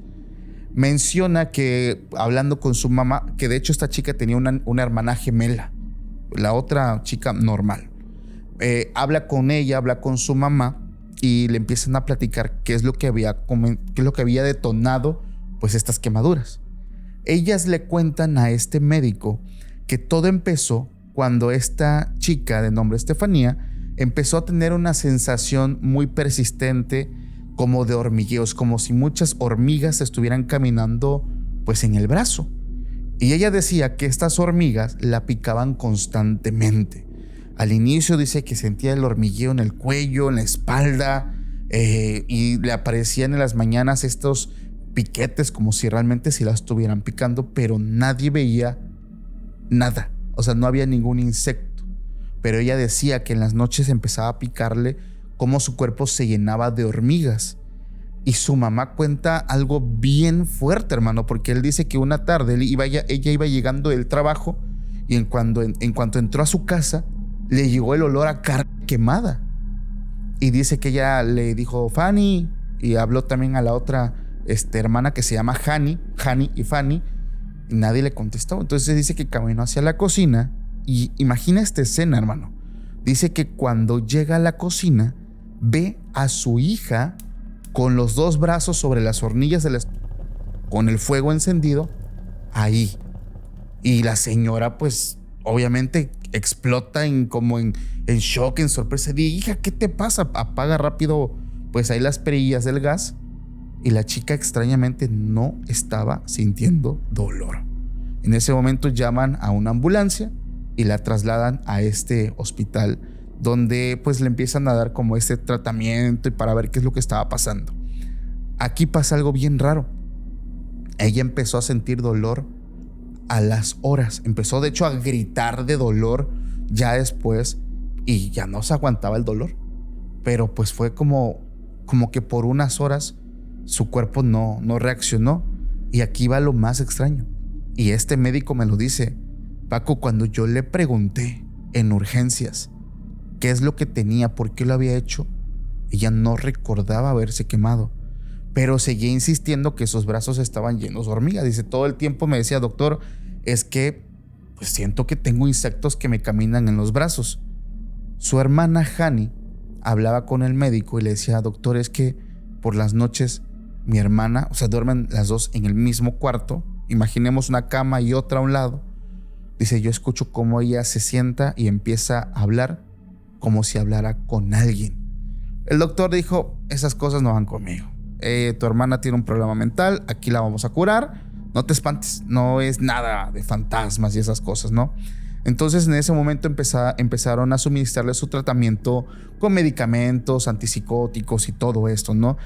Menciona que, hablando con su mamá, que de hecho esta chica tenía una hermana gemela, la otra chica normal. Habla con ella, habla con su mamá y le empiezan a platicar qué es lo que había detonado pues estas quemaduras. Ellas le cuentan a este médico que todo empezó cuando esta chica de nombre Estefanía empezó a tener una sensación muy persistente como de hormigueos, como si muchas hormigas estuvieran caminando pues en el brazo. Y ella decía que estas hormigas la picaban constantemente. Al inicio dice que sentía el hormigueo en el cuello, en la espalda, y le aparecían en las mañanas estos piquetes como si realmente se la estuvieran picando, pero nadie veía nada. O sea, no había ningún insecto. Pero ella decía que en las noches empezaba a picarle cómo su cuerpo se llenaba de hormigas. Y su mamá cuenta algo bien fuerte, hermano, porque él dice que una tarde ella iba llegando del trabajo y en cuanto entró a su casa, le llegó el olor a carne quemada. Y dice que ella le dijo, Fanny, y habló también a la otra hermana que se llama Hani y Fanny, y nadie le contestó. Entonces dice que caminó hacia la cocina y imagina esta escena, hermano. Dice que cuando llega a la cocina, ve a su hija con los 2 brazos sobre las hornillas con el fuego encendido ahí. Y la señora pues obviamente explota en shock, en sorpresa. Dice, hija, ¿qué te pasa? Apaga rápido pues ahí las perillas del gas. Y la chica extrañamente no estaba sintiendo dolor. En ese momento llaman a una ambulancia y la trasladan a este hospital, donde pues le empiezan a dar como este tratamiento y para ver qué es lo que estaba pasando. Aquí pasa algo bien raro. Ella empezó a sentir dolor a las horas. Empezó de hecho a gritar de dolor ya después y ya no se aguantaba el dolor. Pero pues fue como que por unas horas su cuerpo no reaccionó. Y aquí va lo más extraño. Y este médico me lo dice, Paco, cuando yo le pregunté en urgencias qué es lo que tenía, por qué lo había hecho, ella no recordaba haberse quemado, pero seguía insistiendo que sus brazos estaban llenos de hormigas. Dice, todo el tiempo me decía, doctor, es que pues siento que tengo insectos que me caminan en los brazos. Su hermana Hani hablaba con el médico y le decía, doctor, es que por las noches mi hermana, o sea, duermen las dos en el mismo cuarto, imaginemos una cama y otra a un lado. Dice, yo escucho cómo ella se sienta y empieza a hablar como si hablara con alguien. El doctor dijo, esas cosas no van conmigo. Tu hermana tiene un problema mental, aquí la vamos a curar, no te espantes, no es nada de fantasmas y esas cosas, ¿no? Entonces en ese momento empezaron a suministrarle su tratamiento con medicamentos, antipsicóticos y todo esto, ¿no?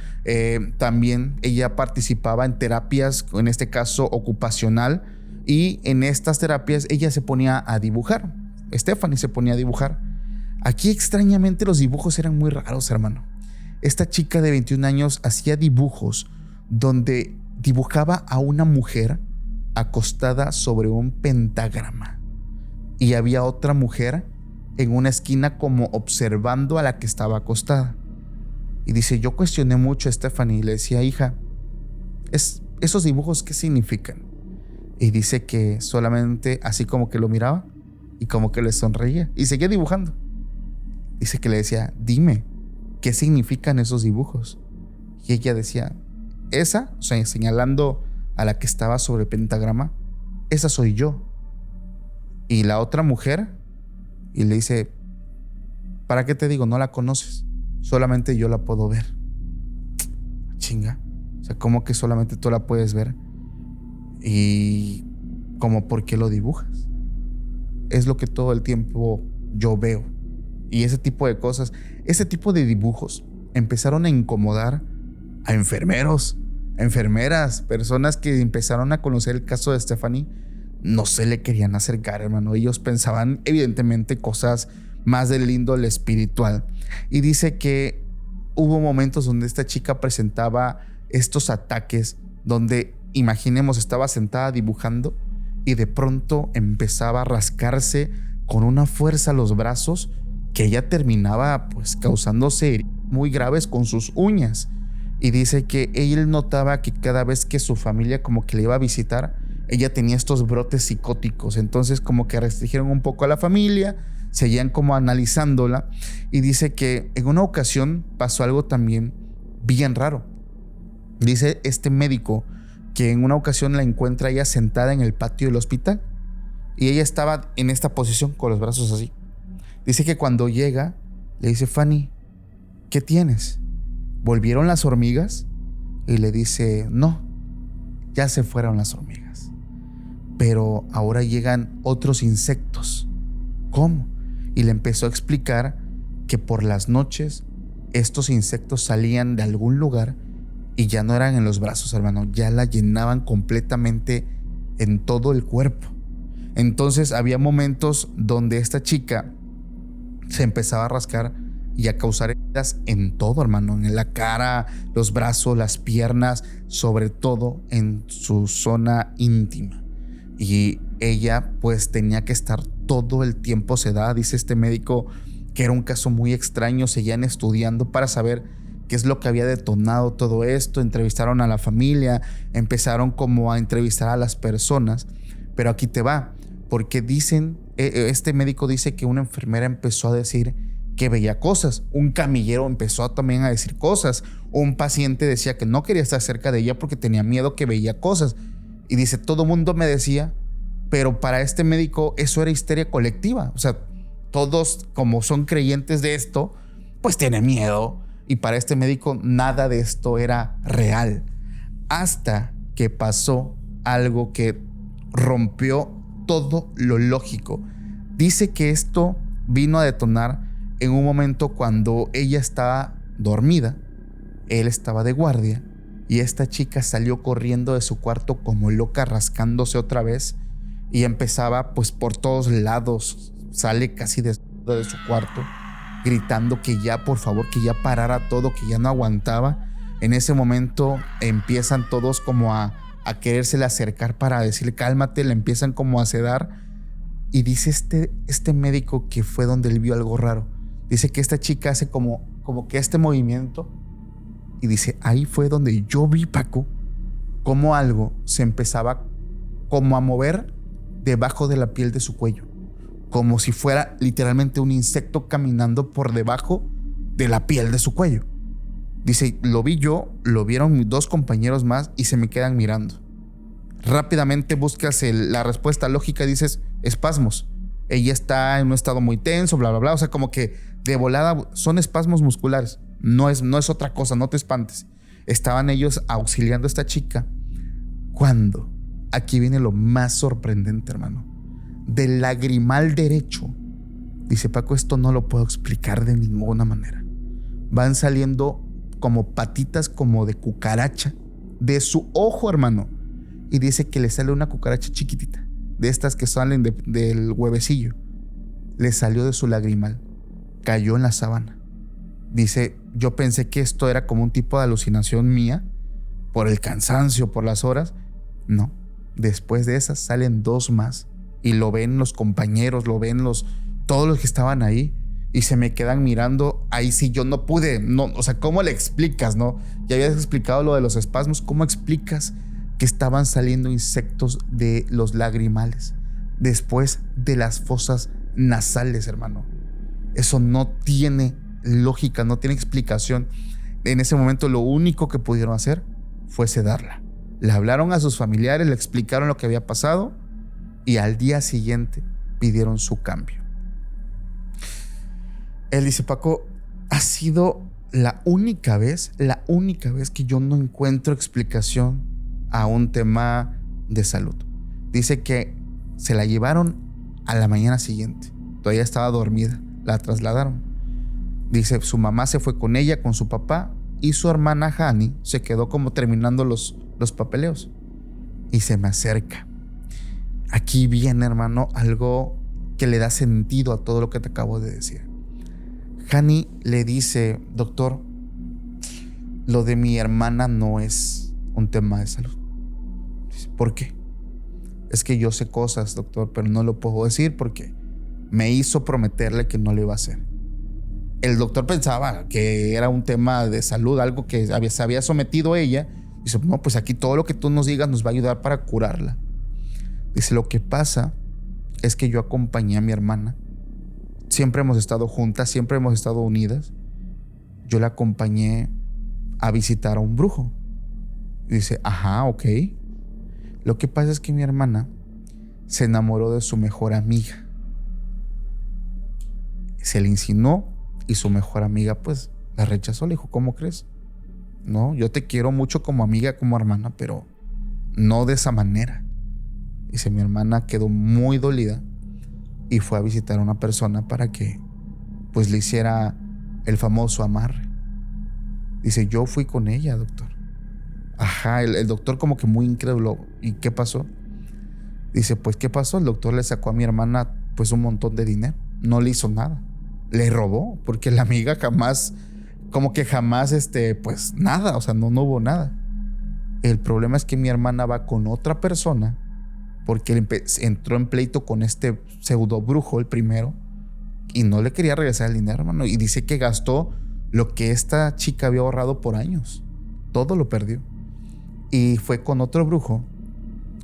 También ella participaba en terapias, en este caso ocupacional, y en estas terapias ella se ponía a dibujar. Stephanie se ponía a dibujar. Aquí extrañamente los dibujos eran muy raros, hermano. Esta chica de 21 años hacía dibujos donde dibujaba a una mujer acostada sobre un pentagrama. Y había otra mujer en una esquina como observando a la que estaba acostada. Y dice, yo cuestioné mucho a Stephanie y le decía, hija, ¿esos dibujos qué significan? Y dice que solamente así como que lo miraba y como que le sonreía y seguía dibujando. Dice que le decía, dime, ¿qué significan esos dibujos? Y ella decía, esa, o sea, señalando a la que estaba sobre el pentagrama, esa soy yo. Y la otra mujer, y le dice, ¿para qué te digo? No la conoces, solamente yo la puedo ver. Chinga, o sea, ¿cómo que solamente tú la puedes ver? Y como, ¿por qué lo dibujas? Es lo que todo el tiempo yo veo. Y ese tipo de cosas, ese tipo de dibujos empezaron a incomodar a enfermeros, enfermeras, personas que empezaron a conocer el caso de Stephanie, no se le querían acercar, hermano. Ellos pensaban evidentemente cosas más del índole espiritual. Y dice que hubo momentos donde esta chica presentaba estos ataques donde, imaginemos, estaba sentada dibujando y de pronto empezaba a rascarse con una fuerza los brazos que ella terminaba pues causándose heridas muy graves con sus uñas. Y dice que él notaba que cada vez que su familia como que le iba a visitar, ella tenía estos brotes psicóticos. Entonces como que restringieron un poco a la familia, seguían como analizándola. Y dice que en una ocasión pasó algo también bien raro. Dice este médico que en una ocasión la encuentra ella sentada en el patio del hospital y ella estaba en esta posición con los brazos así. Dice que cuando llega le dice: Fanny, ¿qué tienes? ¿Volvieron las hormigas? Y le dice: no, ya se fueron las hormigas, pero ahora llegan otros insectos. ¿Cómo? Y le empezó a explicar que por las noches estos insectos salían de algún lugar y ya no eran en los brazos, hermano, ya la llenaban completamente en todo el cuerpo. Entonces había momentos donde esta chica se empezaba a rascar y a causar heridas en todo, hermano, en la cara, los brazos, las piernas, sobre todo en su zona íntima. Y ella pues tenía que estar todo el tiempo sedada. Dice este médico que era un caso muy extraño. Seguían estudiando para saber qué es lo que había detonado todo esto. Entrevistaron a la familia, empezaron como a entrevistar a las personas. Pero aquí te va, porque dicen, este médico dice que una enfermera empezó a decir que veía cosas, un camillero empezó también a decir cosas, un paciente decía que no quería estar cerca de ella porque tenía miedo, que veía cosas. Y dice, todo mundo me decía, pero para este médico eso era histeria colectiva. O sea, todos como son creyentes de esto, pues tienen miedo. Y para este médico nada de esto era real. Hasta que pasó algo que rompió todo lo lógico. Dice que esto vino a detonar en un momento cuando ella estaba dormida, él estaba de guardia y esta chica salió corriendo de su cuarto como loca, rascándose otra vez, y empezaba pues por todos lados, sale casi desnuda de su cuarto, gritando que ya, por favor, que ya parara todo, que ya no aguantaba. En ese momento empiezan todos como a querérsele acercar para decirle cálmate, le empiezan como a sedar. Y dice este médico que fue donde él vio algo raro. Dice que esta chica hace como que este movimiento y dice, ahí fue donde yo vi, Paco, como algo se empezaba como a mover debajo de la piel de su cuello, como si fuera literalmente un insecto caminando por debajo de la piel de su cuello. Dice, lo vi yo, lo vieron mis dos compañeros más y se me quedan mirando. Rápidamente buscas la respuesta lógica y dices, espasmos. Ella está en un estado muy tenso, bla, bla, bla. O sea, como que de volada son espasmos musculares. No es otra cosa, no te espantes. Estaban ellos auxiliando a esta chica cuando, aquí viene lo más sorprendente, hermano, del lagrimal derecho. Dice, Paco, esto no lo puedo explicar de ninguna manera. Van saliendo como patitas como de cucaracha de su ojo, hermano. Y dice que le sale una cucaracha chiquitita, de estas que salen del huevecillo. Le salió de su lagrimal, cayó en la sábana. Dice, yo pensé que esto era como un tipo de alucinación mía, por el cansancio, por las horas. No, después de esas salen dos más. Y lo ven los compañeros, lo ven todos los que estaban ahí. Y se me quedan mirando. Ahí sí yo no pude, no, o sea, ¿cómo le explicas, no? Ya habías explicado lo de los espasmos. ¿Cómo explicas que estaban saliendo insectos de los lagrimales después de las fosas nasales, hermano? Eso no tiene lógica, no tiene explicación. En ese momento lo único que pudieron hacer fue sedarla. Le hablaron a sus familiares, le explicaron lo que había pasado y al día siguiente pidieron su cambio. Él dice, Paco, ha sido la única vez que yo no encuentro explicación a un tema de salud. Dice que se la llevaron a la mañana siguiente. Todavía estaba dormida. La trasladaron. Dice, su mamá se fue con ella, con su papá, y su hermana Hani se quedó como terminando los papeleos. Y se me acerca. Aquí viene, hermano, algo que le da sentido a todo lo que te acabo de decir. Hani le dice: doctor, lo de mi hermana no es un tema de salud. Dice: ¿por qué? Es que yo sé cosas, doctor, pero no lo puedo decir porque me hizo prometerle que no lo iba a hacer. El doctor pensaba que era un tema de salud, algo que se había sometido ella. Dice: no, pues aquí todo lo que tú nos digas nos va a ayudar para curarla. Dice: lo que pasa es que yo acompañé a mi hermana. Siempre hemos estado juntas, siempre hemos estado unidas. Yo la acompañé a visitar a un brujo. Dice: ajá, ok. Lo que pasa es que mi hermana se enamoró de su mejor amiga. Se le insinuó y su mejor amiga pues la rechazó. Le dijo: ¿cómo crees? No, yo te quiero mucho como amiga, como hermana, pero no de esa manera. Dice: mi hermana quedó muy dolida y fue a visitar a una persona para que pues le hiciera el famoso amarre. Dice: yo fui con ella, doctor. Ajá, el doctor como que muy incrédulo. ¿Y qué pasó? Dice: pues ¿qué pasó? El doctor le sacó a mi hermana pues un montón de dinero. No le hizo nada. Le robó, porque la amiga jamás, como que jamás, pues nada, o sea, no hubo nada. El problema es que mi hermana va con otra persona porque él entró en pleito con este pseudo brujo, el primero, y no le quería regresar el dinero, hermano. Y dice que gastó lo que esta chica había ahorrado por años. Todo lo perdió. Y fue con otro brujo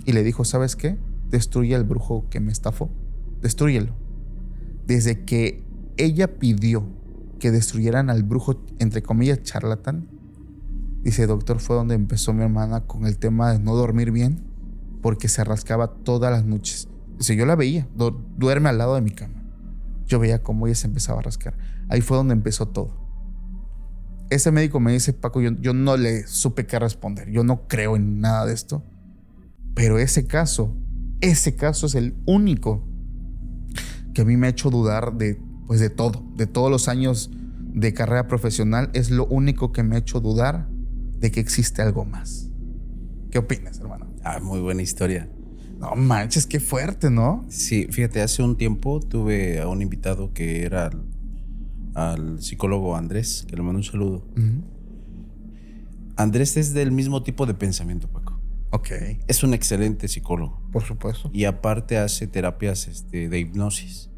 y le dijo: ¿sabes qué? Destruye al brujo que me estafó. Destrúyelo. Desde que ella pidió que destruyeran al brujo, entre comillas, charlatán, dice: doctor, fue donde empezó mi hermana con el tema de no dormir bien, porque se rascaba todas las noches. Dice: yo la veía, duerme al lado de mi cama. Yo veía cómo ella se empezaba a rascar. Ahí fue donde empezó todo. Ese médico me dice: Paco, yo no le supe qué responder. Yo no creo en nada de esto. Pero ese caso es el único que a mí me ha hecho dudar de todo. De todos los años de carrera profesional, es lo único que me ha hecho dudar de que existe algo más. ¿Qué opinas, hermano? Muy buena historia. No manches, qué fuerte, ¿no? Sí, fíjate, hace un tiempo tuve a un invitado que era al psicólogo Andrés, que le mando un saludo. Uh-huh. Andrés es del mismo tipo de pensamiento, Paco. Ok. Es un excelente psicólogo. Por supuesto. Y aparte hace terapias de hipnosis.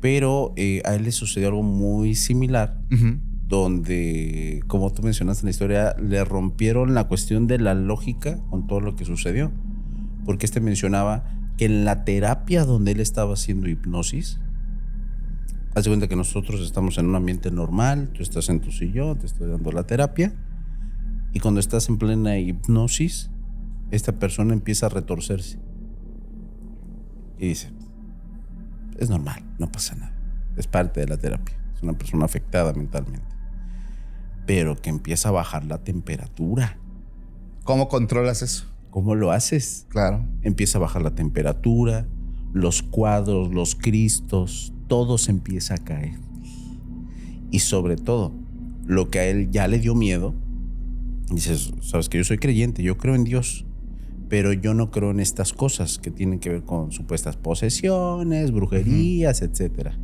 Pero a él le sucedió algo muy similar, Uh-huh. donde, como tú mencionaste en la historia, le rompieron la cuestión de la lógica con todo lo que sucedió. Porque mencionaba que en la terapia donde él estaba haciendo hipnosis, haz de cuenta que nosotros estamos en un ambiente normal, tú estás en tu sillón, te estoy dando la terapia, y cuando estás en plena hipnosis, esta persona empieza a retorcerse. Y dice: es normal, no pasa nada, es parte de la terapia, es una persona afectada mentalmente. Pero que empieza a bajar la temperatura. ¿Cómo controlas eso? ¿Cómo lo haces? Claro. Empieza a bajar la temperatura, los cuadros, los cristos, todo se empieza a caer. Y sobre todo, lo que a él ya le dio miedo, dices: sabes que yo soy creyente, yo creo en Dios, pero yo no creo en estas cosas que tienen que ver con supuestas posesiones, brujerías, etcétera.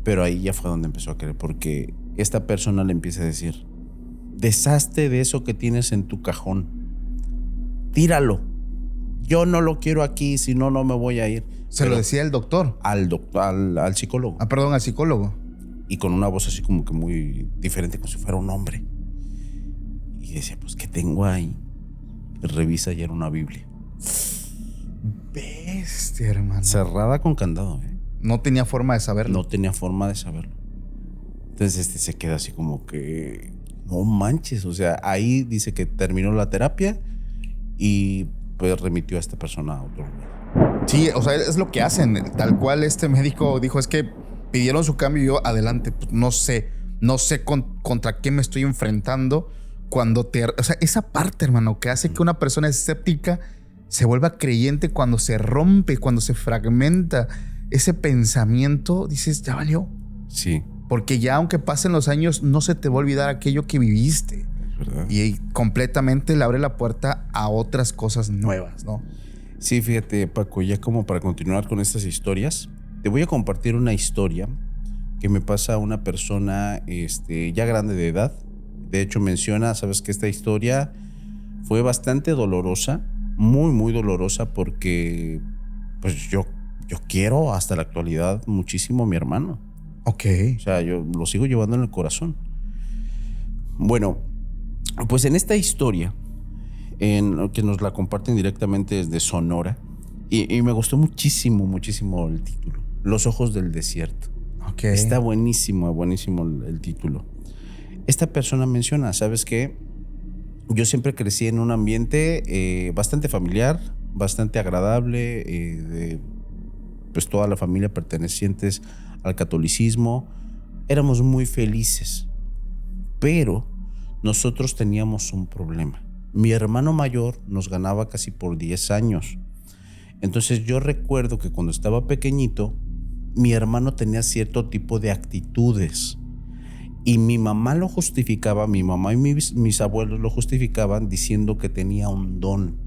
Pero ahí ya fue donde empezó a creer, porque esta persona le empieza a decir: deshazte de eso que tienes en tu cajón, tíralo, yo no lo quiero aquí, si no, no me voy a ir. Se lo decía el doctor. Al psicólogo. Perdón, al psicólogo. Y con una voz así como que muy diferente, como si fuera un hombre. Y decía: pues, ¿qué tengo ahí? Y revisa, y era una Biblia. Bestia, hermano. Cerrada con candado, ¿eh? No tenía forma de saberlo. No tenía forma de saberlo. Entonces se queda así como que... no manches, o sea, ahí dice que terminó la terapia y pues remitió a esta persona a otro lugar. Sí, o sea, es lo que hacen. Tal cual este médico dijo: es que pidieron su cambio y yo, adelante. Pues no sé contra qué me estoy enfrentando cuando o sea, esa parte, hermano, que hace que una persona escéptica se vuelva creyente, cuando se rompe, cuando se fragmenta ese pensamiento, dices: ya valió. Sí. Porque ya aunque pasen los años, no se te va a olvidar aquello que viviste. ¿Verdad? Y completamente le abre la puerta a otras cosas nuevas, ¿no? Sí, fíjate, Paco, ya como para continuar con estas historias, te voy a compartir una historia que me pasa a una persona ya grande de edad. De hecho, menciona, sabes que esta historia fue bastante dolorosa, muy, muy dolorosa, porque pues yo quiero hasta la actualidad muchísimo a mi hermano. Ok. O sea, yo lo sigo llevando en el corazón. Bueno, pues en esta historia, que nos la comparten directamente desde Sonora, y me gustó muchísimo, muchísimo el título, Los ojos del desierto. Ok. Está buenísimo, buenísimo el título. Esta persona menciona, ¿sabes qué? Yo siempre crecí en un ambiente bastante familiar, bastante agradable, de pues toda la familia pertenecientes al catolicismo. Éramos muy felices, pero nosotros teníamos un problema. Mi hermano mayor nos ganaba casi por 10 años. Entonces yo recuerdo que cuando estaba pequeñito, mi hermano tenía cierto tipo de actitudes. Y mi mamá lo justificaba, mi mamá y mis abuelos lo justificaban diciendo que tenía un don.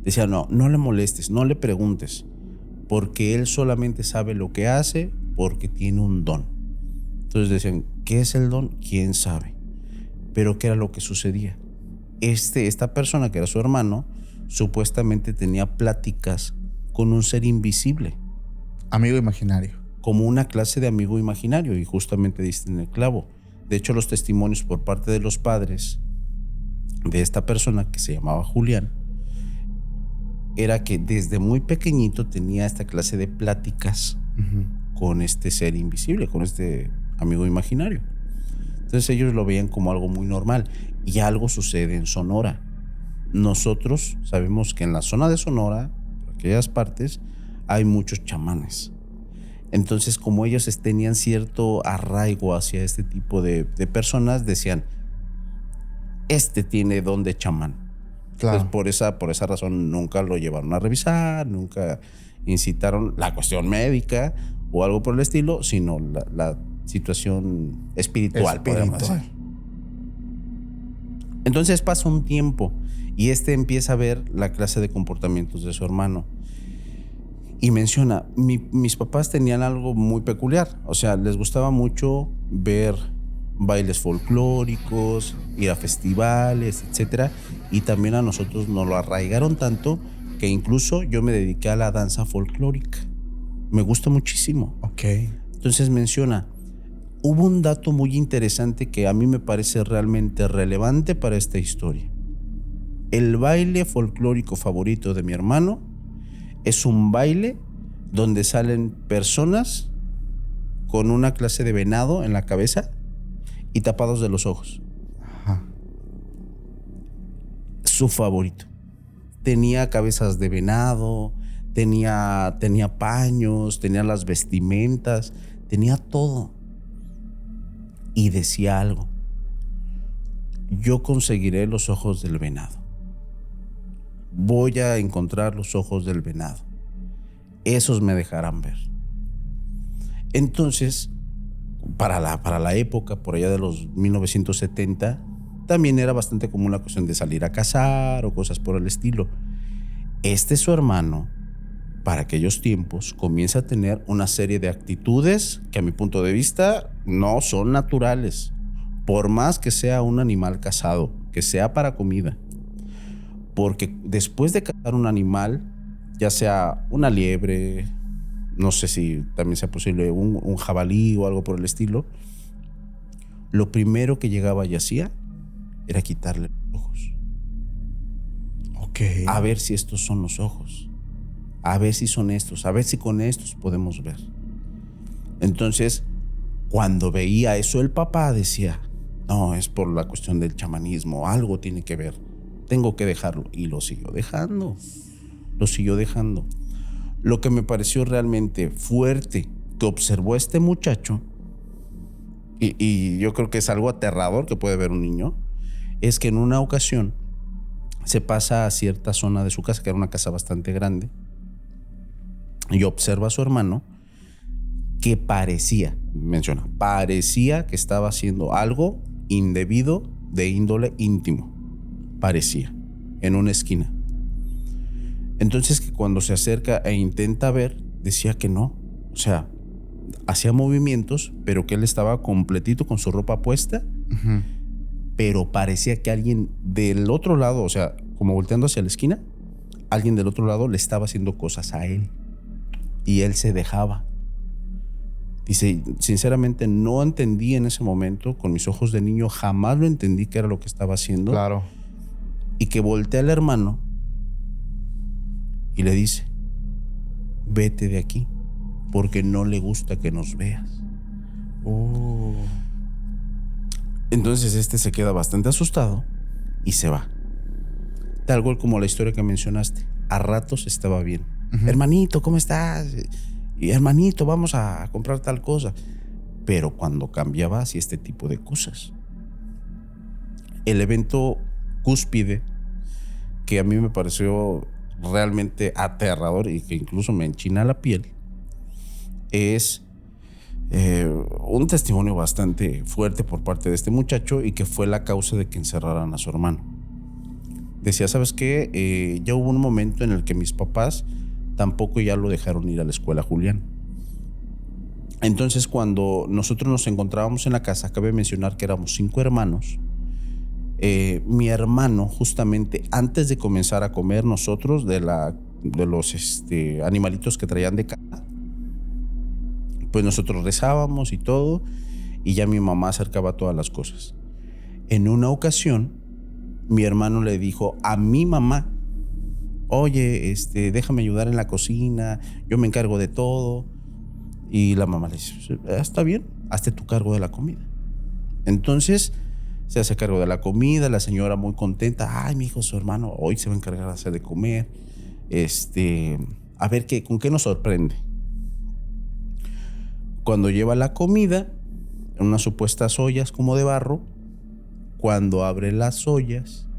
Decía, no le molestes, no le preguntes, porque él solamente sabe lo que hace porque tiene un don. Entonces decían, ¿qué es el don? ¿Quién sabe? Pero ¿qué era lo que sucedía? Esta persona que era su hermano, supuestamente tenía pláticas con un ser invisible. Amigo imaginario. Como una clase de amigo imaginario, y justamente diste en el clavo. De hecho, los testimonios por parte de los padres de esta persona, que se llamaba Julián, era que desde muy pequeñito tenía esta clase de pláticas con este ser invisible, con este amigo imaginario. Entonces ellos lo veían como algo muy normal, y algo sucede en Sonora. Nosotros sabemos que en la zona de Sonora, por aquellas partes, hay muchos chamanes. Entonces, como ellos tenían cierto arraigo hacia este tipo de personas, decían, tiene don de chamán. Claro. Entonces, por esa razón nunca lo llevaron a revisar, nunca incitaron la cuestión médica o algo por el estilo, sino la situación espiritual, podríamos decir. Entonces pasa un tiempo y empieza a ver la clase de comportamientos de su hermano. Y menciona, mis papás tenían algo muy peculiar. O sea, les gustaba mucho ver bailes folclóricos, ir a festivales, etcétera. Y también a nosotros nos lo arraigaron tanto que incluso yo me dediqué a la danza folclórica. Me gusta muchísimo. Ok. Entonces menciona, hubo un dato muy interesante que a mí me parece realmente relevante para esta historia. El baile folclórico favorito de mi hermano es un baile donde salen personas con una clase de venado en la cabeza y tapados de los ojos. Ajá. Su favorito. Tenía cabezas de venado, tenía paños, tenía las vestimentas, tenía todo. Y decía algo: yo conseguiré los ojos del venado. Voy a encontrar los ojos del venado. Esos me dejarán ver. Entonces, para la época, por allá de los 1970, también era bastante común la cuestión de salir a cazar o cosas por el estilo. Su hermano, para aquellos tiempos, comienza a tener una serie de actitudes que, a mi punto de vista, no son naturales. Por más que sea un animal cazado, que sea para comida. Porque después de cazar un animal, ya sea una liebre, no sé si también sea posible un jabalí o algo por el estilo, lo primero que llegaba y hacía era quitarle los ojos. Ok. A ver si estos son los ojos. A ver si son estos. A ver si con estos podemos ver. Entonces, cuando veía eso, el papá decía, no, es por la cuestión del chamanismo, algo tiene que ver. Tengo que dejarlo. Y lo siguió dejando. Lo siguió dejando. Lo que me pareció realmente fuerte que observó este muchacho, y yo creo que es algo aterrador que puede ver un niño, es que en una ocasión se pasa a cierta zona de su casa, que era una casa bastante grande, y observa a su hermano que parecía que estaba haciendo algo indebido de índole íntimo. Parecía, en una esquina. Entonces, que cuando se acerca e intenta ver, decía que no. O sea, hacía movimientos, pero que él estaba completito con su ropa puesta, pero parecía que alguien del otro lado, o sea, como volteando hacia la esquina, alguien del otro lado le estaba haciendo cosas a él y él se dejaba. Dice, sinceramente no entendí en ese momento, con mis ojos de niño jamás lo entendí qué era lo que estaba haciendo. Claro. Y que voltea al hermano y le dice, vete de aquí, porque no le gusta que nos veas. Entonces se queda bastante asustado y se va. Tal cual como la historia que mencionaste. A ratos estaba bien. Hermanito, ¿cómo estás? Y hermanito, vamos a comprar tal cosa. Pero cuando cambiaba hacía este tipo de cosas. El evento cúspide, que a mí me pareció realmente aterrador y que incluso me enchina la piel, es un testimonio bastante fuerte por parte de este muchacho y que fue la causa de que encerraran a su hermano. Decía, ¿sabes qué? Ya hubo un momento en el que mis papás tampoco ya lo dejaron ir a la escuela Julián. Entonces, cuando nosotros nos encontrábamos en la casa, cabe mencionar que éramos 5 hermanos. Mi hermano, justamente antes de comenzar a comer nosotros de los animalitos que traían de casa, pues nosotros rezábamos y todo, y ya mi mamá acercaba todas las cosas. En una ocasión, mi hermano le dijo a mi mamá, oye, déjame ayudar en la cocina, yo me encargo de todo. Y la mamá le dice, está bien, hazte tu cargo de la comida. Entonces se hace cargo de la comida, la señora muy contenta, ay, mi hijo, su hermano hoy se va a encargar de hacer de comer, a ver con qué nos sorprende. Cuando lleva la comida en unas supuestas ollas como de barro, cuando abre las ollas,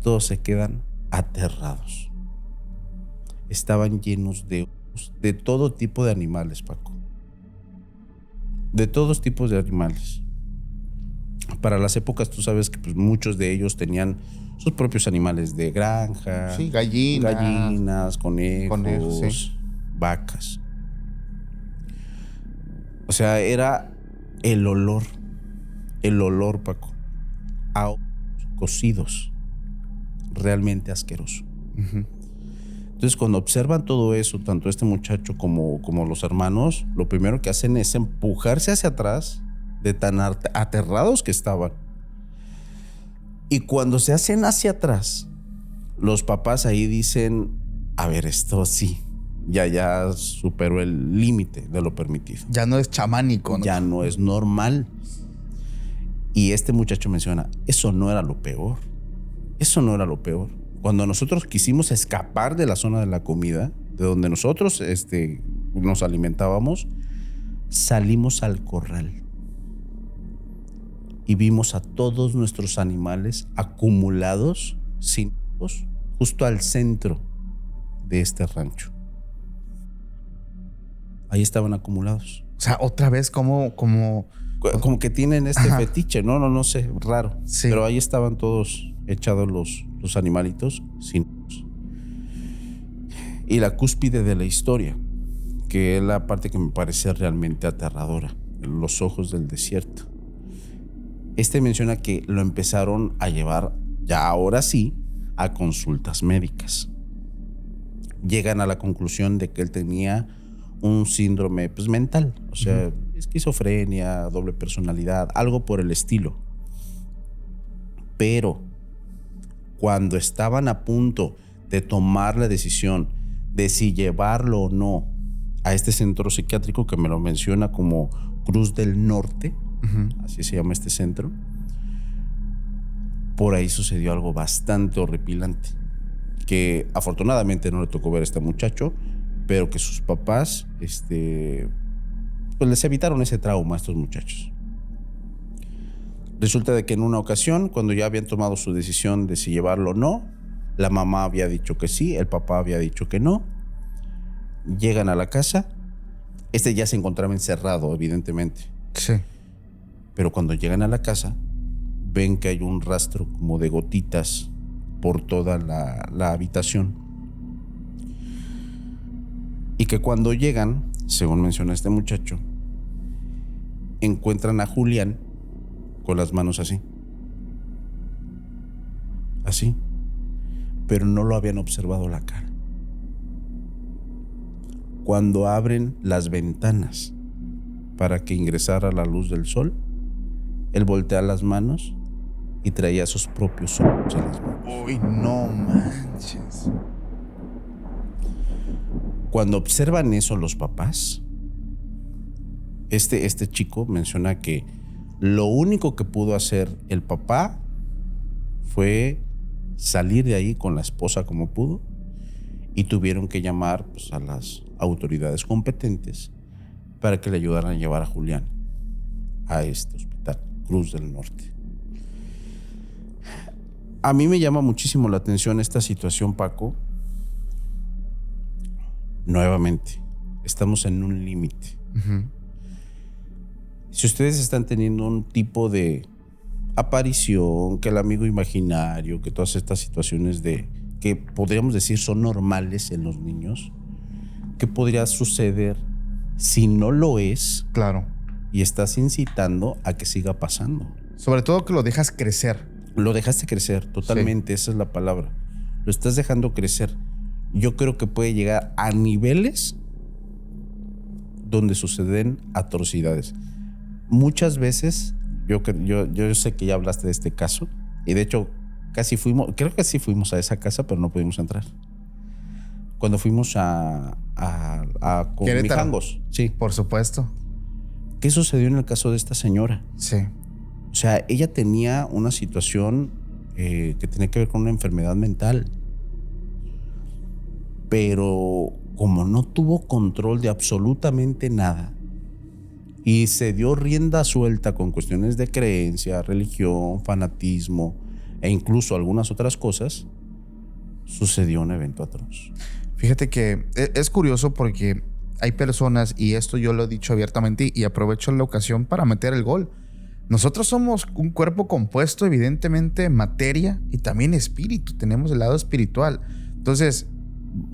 todos se quedan aterrados. Estaban llenos de todo tipo de animales, Paco. De todos tipos de animales. Para las épocas, tú sabes que pues, muchos de ellos tenían sus propios animales de granja. Sí, gallinas, conejos, sí. Vacas. O sea, era el olor, Paco, a cocidos, realmente asqueroso. Entonces, cuando observan todo eso, tanto este muchacho como los hermanos, lo primero que hacen es empujarse hacia atrás de tan aterrados que estaban. Y cuando se hacen hacia atrás, los papás ahí dicen, a ver, esto sí, ya superó el límite de lo permitido. Ya no es chamánico, ¿no? Ya no es normal. Y este muchacho menciona, eso no era lo peor. Cuando nosotros quisimos escapar de la zona de la comida, de donde nosotros nos alimentábamos, salimos al corral y vimos a todos nuestros animales acumulados, sin ojos, justo al centro de este rancho. Ahí estaban acumulados. O sea, otra vvez como que tienen fetiche, no sé, raro. Sí. Pero ahí estaban todos echados los animalitos sin ojos. Y la cúspide de la historia, que es la parte que me parece realmente aterradora, los ojos del desierto. Menciona que lo empezaron a llevar, ya ahora sí, a consultas médicas. Llegan a la conclusión de que él tenía un síndrome mental, o sea, esquizofrenia, doble personalidad, algo por el estilo. Pero cuando estaban a punto de tomar la decisión de si llevarlo o no a este centro psiquiátrico que me lo menciona como Cruz del Norte, así se llama este centro, por ahí sucedió algo bastante horripilante, que afortunadamente no le tocó ver a este muchacho, pero que sus papás pues les evitaron ese trauma a estos muchachos. Resulta de que en una ocasión, cuando ya habían tomado su decisión de si llevarlo o no, la mamá había dicho que sí, el papá había dicho que no. Llegan a la casa, Este ya se encontraba encerrado, evidentemente. Sí. Pero cuando llegan a la casa, ven que hay un rastro como de gotitas por toda la habitación. Y que cuando llegan, según menciona este muchacho, encuentran a Julián con las manos así. Así. Pero no lo habían observado la cara. Cuando abren las ventanas para que ingresara la luz del sol, él voltea las manos y traía sus propios ojos en las manos. Uy, no manches. Cuando observan eso los papás, este chico menciona que lo único que pudo hacer el papá fue salir de ahí con la esposa como pudo y tuvieron que llamar pues, a las autoridades competentes para que le ayudaran a llevar a Julián a este hospital, Cruz del Norte. A mí me llama muchísimo la atención esta situación, Paco. Nuevamente, estamos en un límite. Uh-huh. Si ustedes están teniendo un tipo de aparición, que el amigo imaginario, que todas estas situaciones de que podríamos decir son normales en los niños, ¿qué podría suceder si no lo es? Claro. Y estás incitando a que siga pasando. Sobre todo que lo dejas crecer. Lo dejaste crecer, totalmente, esa es la palabra. Lo estás dejando crecer. Yo creo que puede llegar a niveles donde suceden atrocidades. Muchas veces, yo sé que ya hablaste de este caso, y de hecho creo que sí fuimos a esa casa, pero no pudimos entrar. Cuando fuimos a con Querétaro. Mijangos. Sí. Por supuesto. ¿Qué sucedió en el caso de esta señora? Sí. O sea, ella tenía una situación que tenía que ver con una enfermedad mental. Pero como no tuvo control de absolutamente nada y se dio rienda suelta con cuestiones de creencia, religión, fanatismo e incluso algunas otras cosas, sucedió un evento atroz. Fíjate que es curioso porque hay personas, y esto yo lo he dicho abiertamente y aprovecho la ocasión para meter el gol. Nosotros somos un cuerpo compuesto, evidentemente, materia y también espíritu. Tenemos el lado espiritual. Entonces,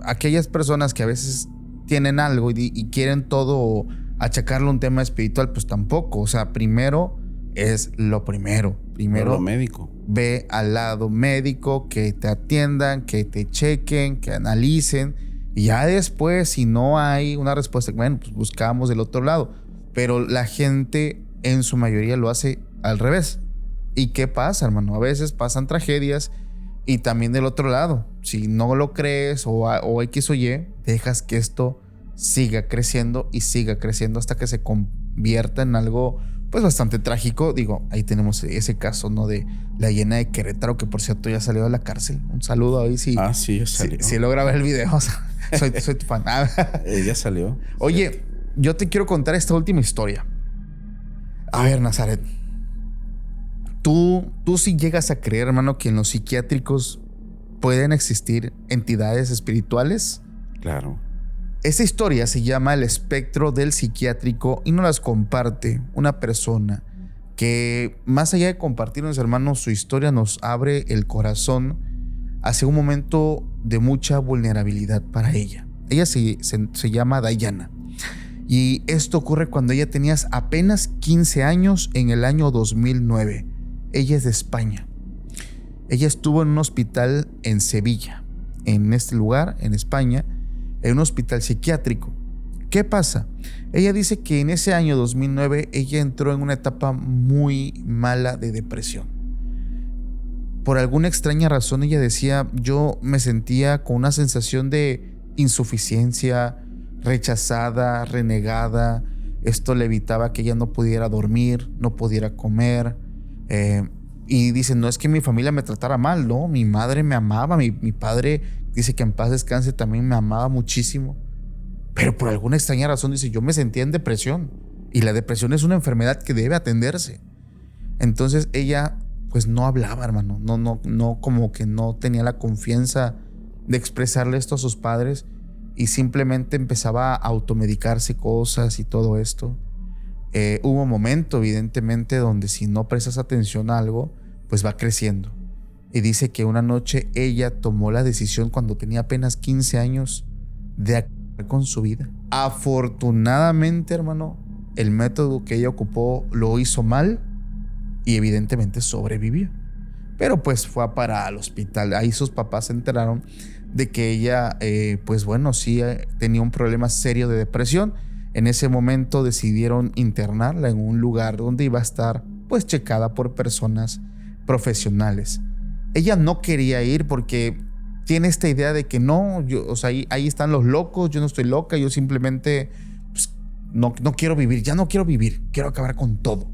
aquellas personas que a veces tienen algo y quieren todo achacarlo a un tema espiritual, pues tampoco. O sea, primero es lo primero. Primero lo médico. Ve al lado médico, que te atiendan, que te chequen, que analicen. Y ya después, si no hay una respuesta, bueno, pues buscamos del otro lado. Pero la gente en su mayoría lo hace al revés. ¿Y qué pasa, hermano? A veces pasan tragedias y también del otro lado. Si no lo crees o X o Y, dejas que esto siga creciendo y siga creciendo hasta que se convierta en algo pues bastante trágico. Digo, ahí tenemos ese caso, ¿no? De la hiena de Querétaro, que por cierto ya salió de la cárcel. Un saludo ahí si... Ah, sí, ya salió. Si logra ver el video. O sea, soy tu fan. Ya salió. Oye, yo te quiero contar esta última historia. A ver, Nazaret. Tú sí llegas a creer, hermano, que en los psiquiátricos pueden existir entidades espirituales. Claro. Esta historia se llama El espectro del psiquiátrico y nos las comparte una persona que, más allá de compartirnos, hermanos, su historia nos abre el corazón hacia un momento de mucha vulnerabilidad para ella. Ella se llama Dayana. Y esto ocurre cuando ella tenía apenas 15 años en el año 2009. Ella es de España. Ella estuvo en un hospital en Sevilla, en este lugar, en España, en un hospital psiquiátrico. ¿Qué pasa? Ella dice que en ese año 2009 ella entró en una etapa muy mala de depresión. Por alguna extraña razón ella decía, yo me sentía con una sensación de insuficiencia, rechazada, renegada. Esto le evitaba que ella no pudiera dormir, no pudiera comer. Y dicen, no es que mi familia me tratara mal, ¿no? Mi madre me amaba, mi padre, dice que en paz descanse, también me amaba muchísimo. Pero por alguna extraña razón dice, yo me sentía en depresión. Y la depresión es una enfermedad que debe atenderse. Entonces ella pues no hablaba, hermano. No, como que no tenía la confianza de expresarle esto a sus padres. y simplemente empezaba a automedicarse cosas y todo esto. Hubo un momento, evidentemente, donde si no prestas atención a algo, pues va creciendo. Y dice que una noche ella tomó la decisión cuando tenía apenas 15 años de acabar con su vida. Afortunadamente, hermano, el método que ella ocupó lo hizo mal y evidentemente sobrevivió. Pero pues fue a parar al hospital. Ahí sus papás se enteraron de que ella, pues bueno, sí tenía un problema serio de depresión. En ese momento decidieron internarla en un lugar donde iba a estar pues checada por personas profesionales. Ella no quería ir porque tiene esta idea de que no, o sea, ahí están los locos, yo no estoy loca, yo simplemente pues, no quiero vivir, ya no quiero vivir, quiero acabar con todo.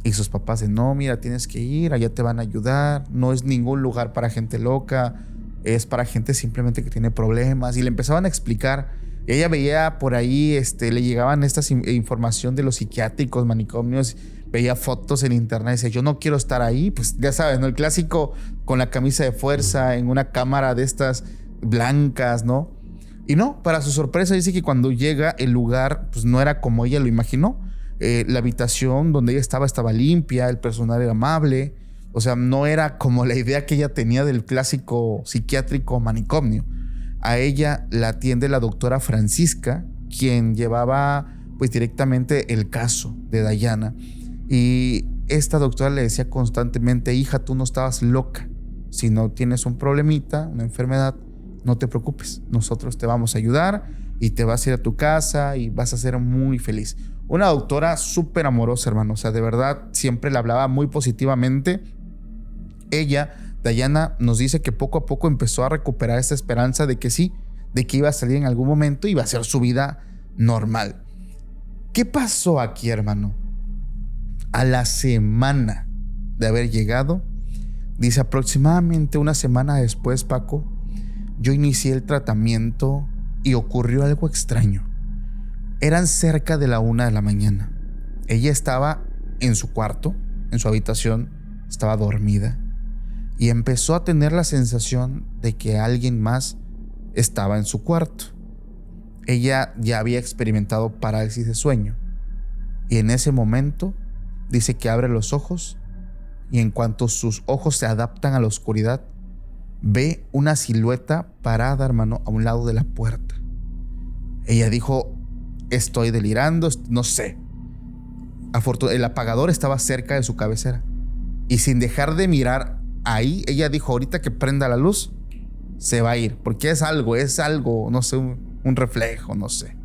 Y sus papás dicen, no, mira, tienes que ir, allá te van a ayudar, no es ningún lugar para gente loca, es para gente simplemente que tiene problemas. Y le empezaban a explicar. Y ella veía por ahí, le llegaban estas información de los psiquiátricos, manicomios, veía fotos en internet y decía, yo no quiero estar ahí. Pues ya sabes, ¿no? El clásico con la camisa de fuerza en una cámara de estas blancas, ¿no? Y no, para su sorpresa dice que cuando llega el lugar, pues no era como ella lo imaginó. La habitación donde ella estaba limpia, el personal era amable. O sea, no era como la idea que ella tenía del clásico psiquiátrico manicomio. A ella la atiende la doctora Francisca, quien llevaba pues directamente el caso de Dayana. Y esta doctora le decía constantemente, hija, tú no estabas loca. Si no tienes un problemita, una enfermedad, no te preocupes. Nosotros te vamos a ayudar y te vas a ir a tu casa y vas a ser muy feliz. Una doctora súper amorosa, hermano. O sea, de verdad, siempre le hablaba muy positivamente. Ella, Dayana, nos dice que poco a poco empezó a recuperar esta esperanza de que sí, de que iba a salir en algún momento y iba a ser su vida normal. ¿Qué pasó aquí, hermano? A la semana de haber llegado, dice aproximadamente una semana después, Paco, yo inicié el tratamiento y ocurrió algo extraño. Eran cerca de la 1 de la mañana. Ella estaba en su cuarto, en su habitación, estaba dormida y empezó a tener la sensación de que alguien más estaba en su cuarto. Ella ya había experimentado parálisis de sueño y en ese momento dice que abre los ojos y en cuanto sus ojos se adaptan a la oscuridad, ve una silueta parada, hermano, a un lado de la puerta. Ella dijo, estoy delirando, no sé. El apagador estaba cerca de su cabecera y sin dejar de mirar ahí, ella dijo, ahorita que prenda la luz, se va a ir, porque es algo, no sé, un reflejo, no sé.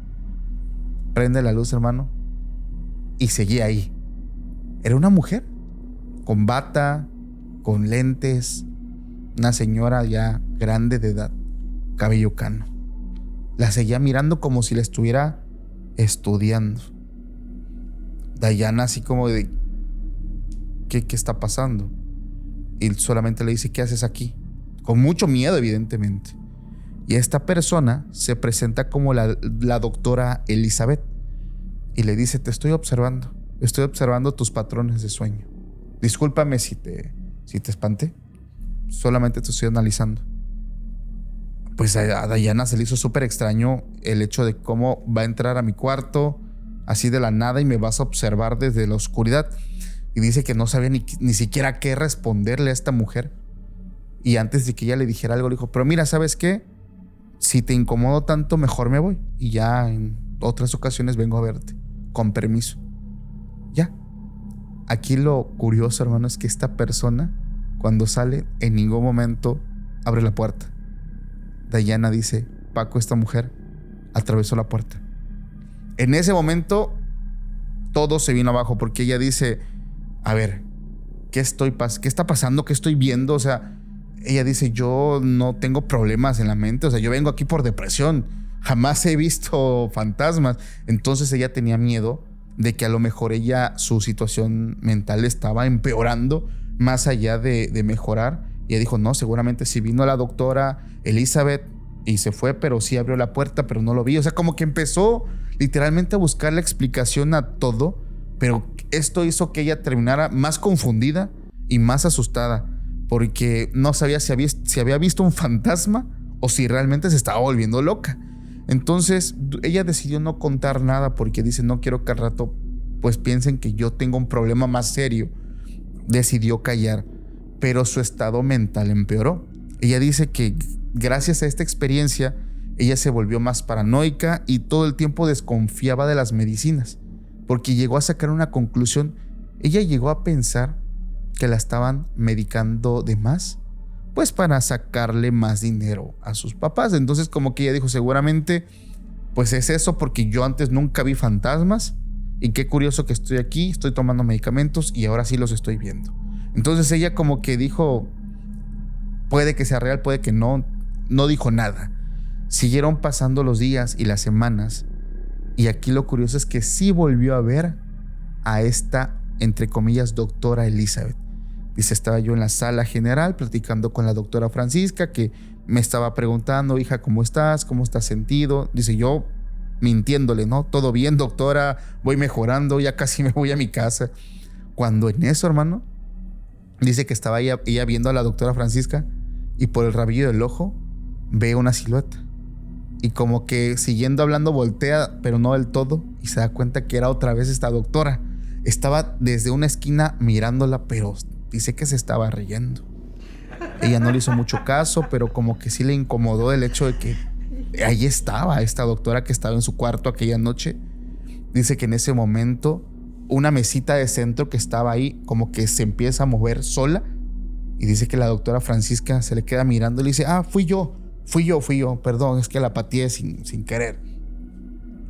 Prende la luz, hermano, y seguía ahí. Era una mujer con bata, con lentes, una señora ya grande de edad, cabello cano. La seguía mirando como si la estuviera estudiando. Dayana así como de ¿qué está pasando? Y solamente le dice, ¿qué haces aquí? Con mucho miedo, evidentemente. Y esta persona se presenta como la doctora Elizabeth y le dice, te estoy observando tus patrones de sueño. Discúlpame si te espanté, solamente te estoy analizando. Pues a Dayana se le hizo súper extraño el hecho de cómo va a entrar a mi cuarto así de la nada y me vas a observar desde la oscuridad. Y dice que no sabía ni siquiera qué responderle a esta mujer. Y antes de que ella le dijera algo, le dijo, pero mira, ¿sabes qué? Si te incomodo tanto, mejor me voy. Y ya en otras ocasiones vengo a verte. Con permiso. Ya. Aquí lo curioso, hermano, es que esta persona, cuando sale, en ningún momento abre la puerta. Dayana dice, Paco, esta mujer atravesó la puerta. En ese momento, todo se vino abajo porque ella dice, a ver, ¿qué está pasando? ¿Qué estoy viendo? O sea, ella dice, yo no tengo problemas en la mente. O sea, yo vengo aquí por depresión. Jamás he visto fantasmas. Entonces ella tenía miedo de que a lo mejor su situación mental estaba empeorando más allá de mejorar. Y ella dijo, no, seguramente sí vino la doctora Elizabeth y se fue, pero sí abrió la puerta, pero no lo vi. O sea, como que empezó literalmente a buscar la explicación a todo, pero esto hizo que ella terminara más confundida y más asustada, porque no sabía si había visto un fantasma o si realmente se estaba volviendo loca. Entonces ella decidió no contar nada porque dice, no quiero que al rato pues piensen que yo tengo un problema más serio. Decidió callar, pero su estado mental empeoró. Ella dice que gracias a esta experiencia ella se volvió más paranoica y todo el tiempo desconfiaba de las medicinas, porque llegó a sacar una conclusión. Ella llegó a pensar que la estaban medicando de más, pues para sacarle más dinero a sus papás. Entonces como que ella dijo, seguramente pues es eso, porque yo antes nunca vi fantasmas y qué curioso que estoy aquí, estoy tomando medicamentos y ahora sí los estoy viendo. Entonces ella como que dijo, puede que sea real, puede que no dijo nada. Siguieron pasando los días y las semanas, y aquí lo curioso es que sí volvió a ver a esta, entre comillas, doctora Elizabeth. Dice, estaba yo en la sala general platicando con la doctora Francisca, que me estaba preguntando, hija, ¿cómo estás? ¿Cómo estás sentido? Dice, yo mintiéndole, ¿no? Todo bien, doctora, voy mejorando, ya casi me voy a mi casa. Cuando en eso, hermano, dice que estaba ella viendo a la doctora Francisca y por el rabillo del ojo ve una silueta. Y como que siguiendo hablando voltea, pero no del todo, y se da cuenta que era otra vez esta doctora. Estaba desde una esquina mirándola, pero dice que se estaba riendo. Ella no le hizo mucho caso, pero como que sí le incomodó el hecho de que ahí estaba esta doctora que estaba en su cuarto aquella noche. Dice que en ese momento una mesita de centro que estaba ahí como que se empieza a mover sola, y dice que la doctora Francisca se le queda mirando y le dice, fui yo, perdón, es que la pateé sin querer.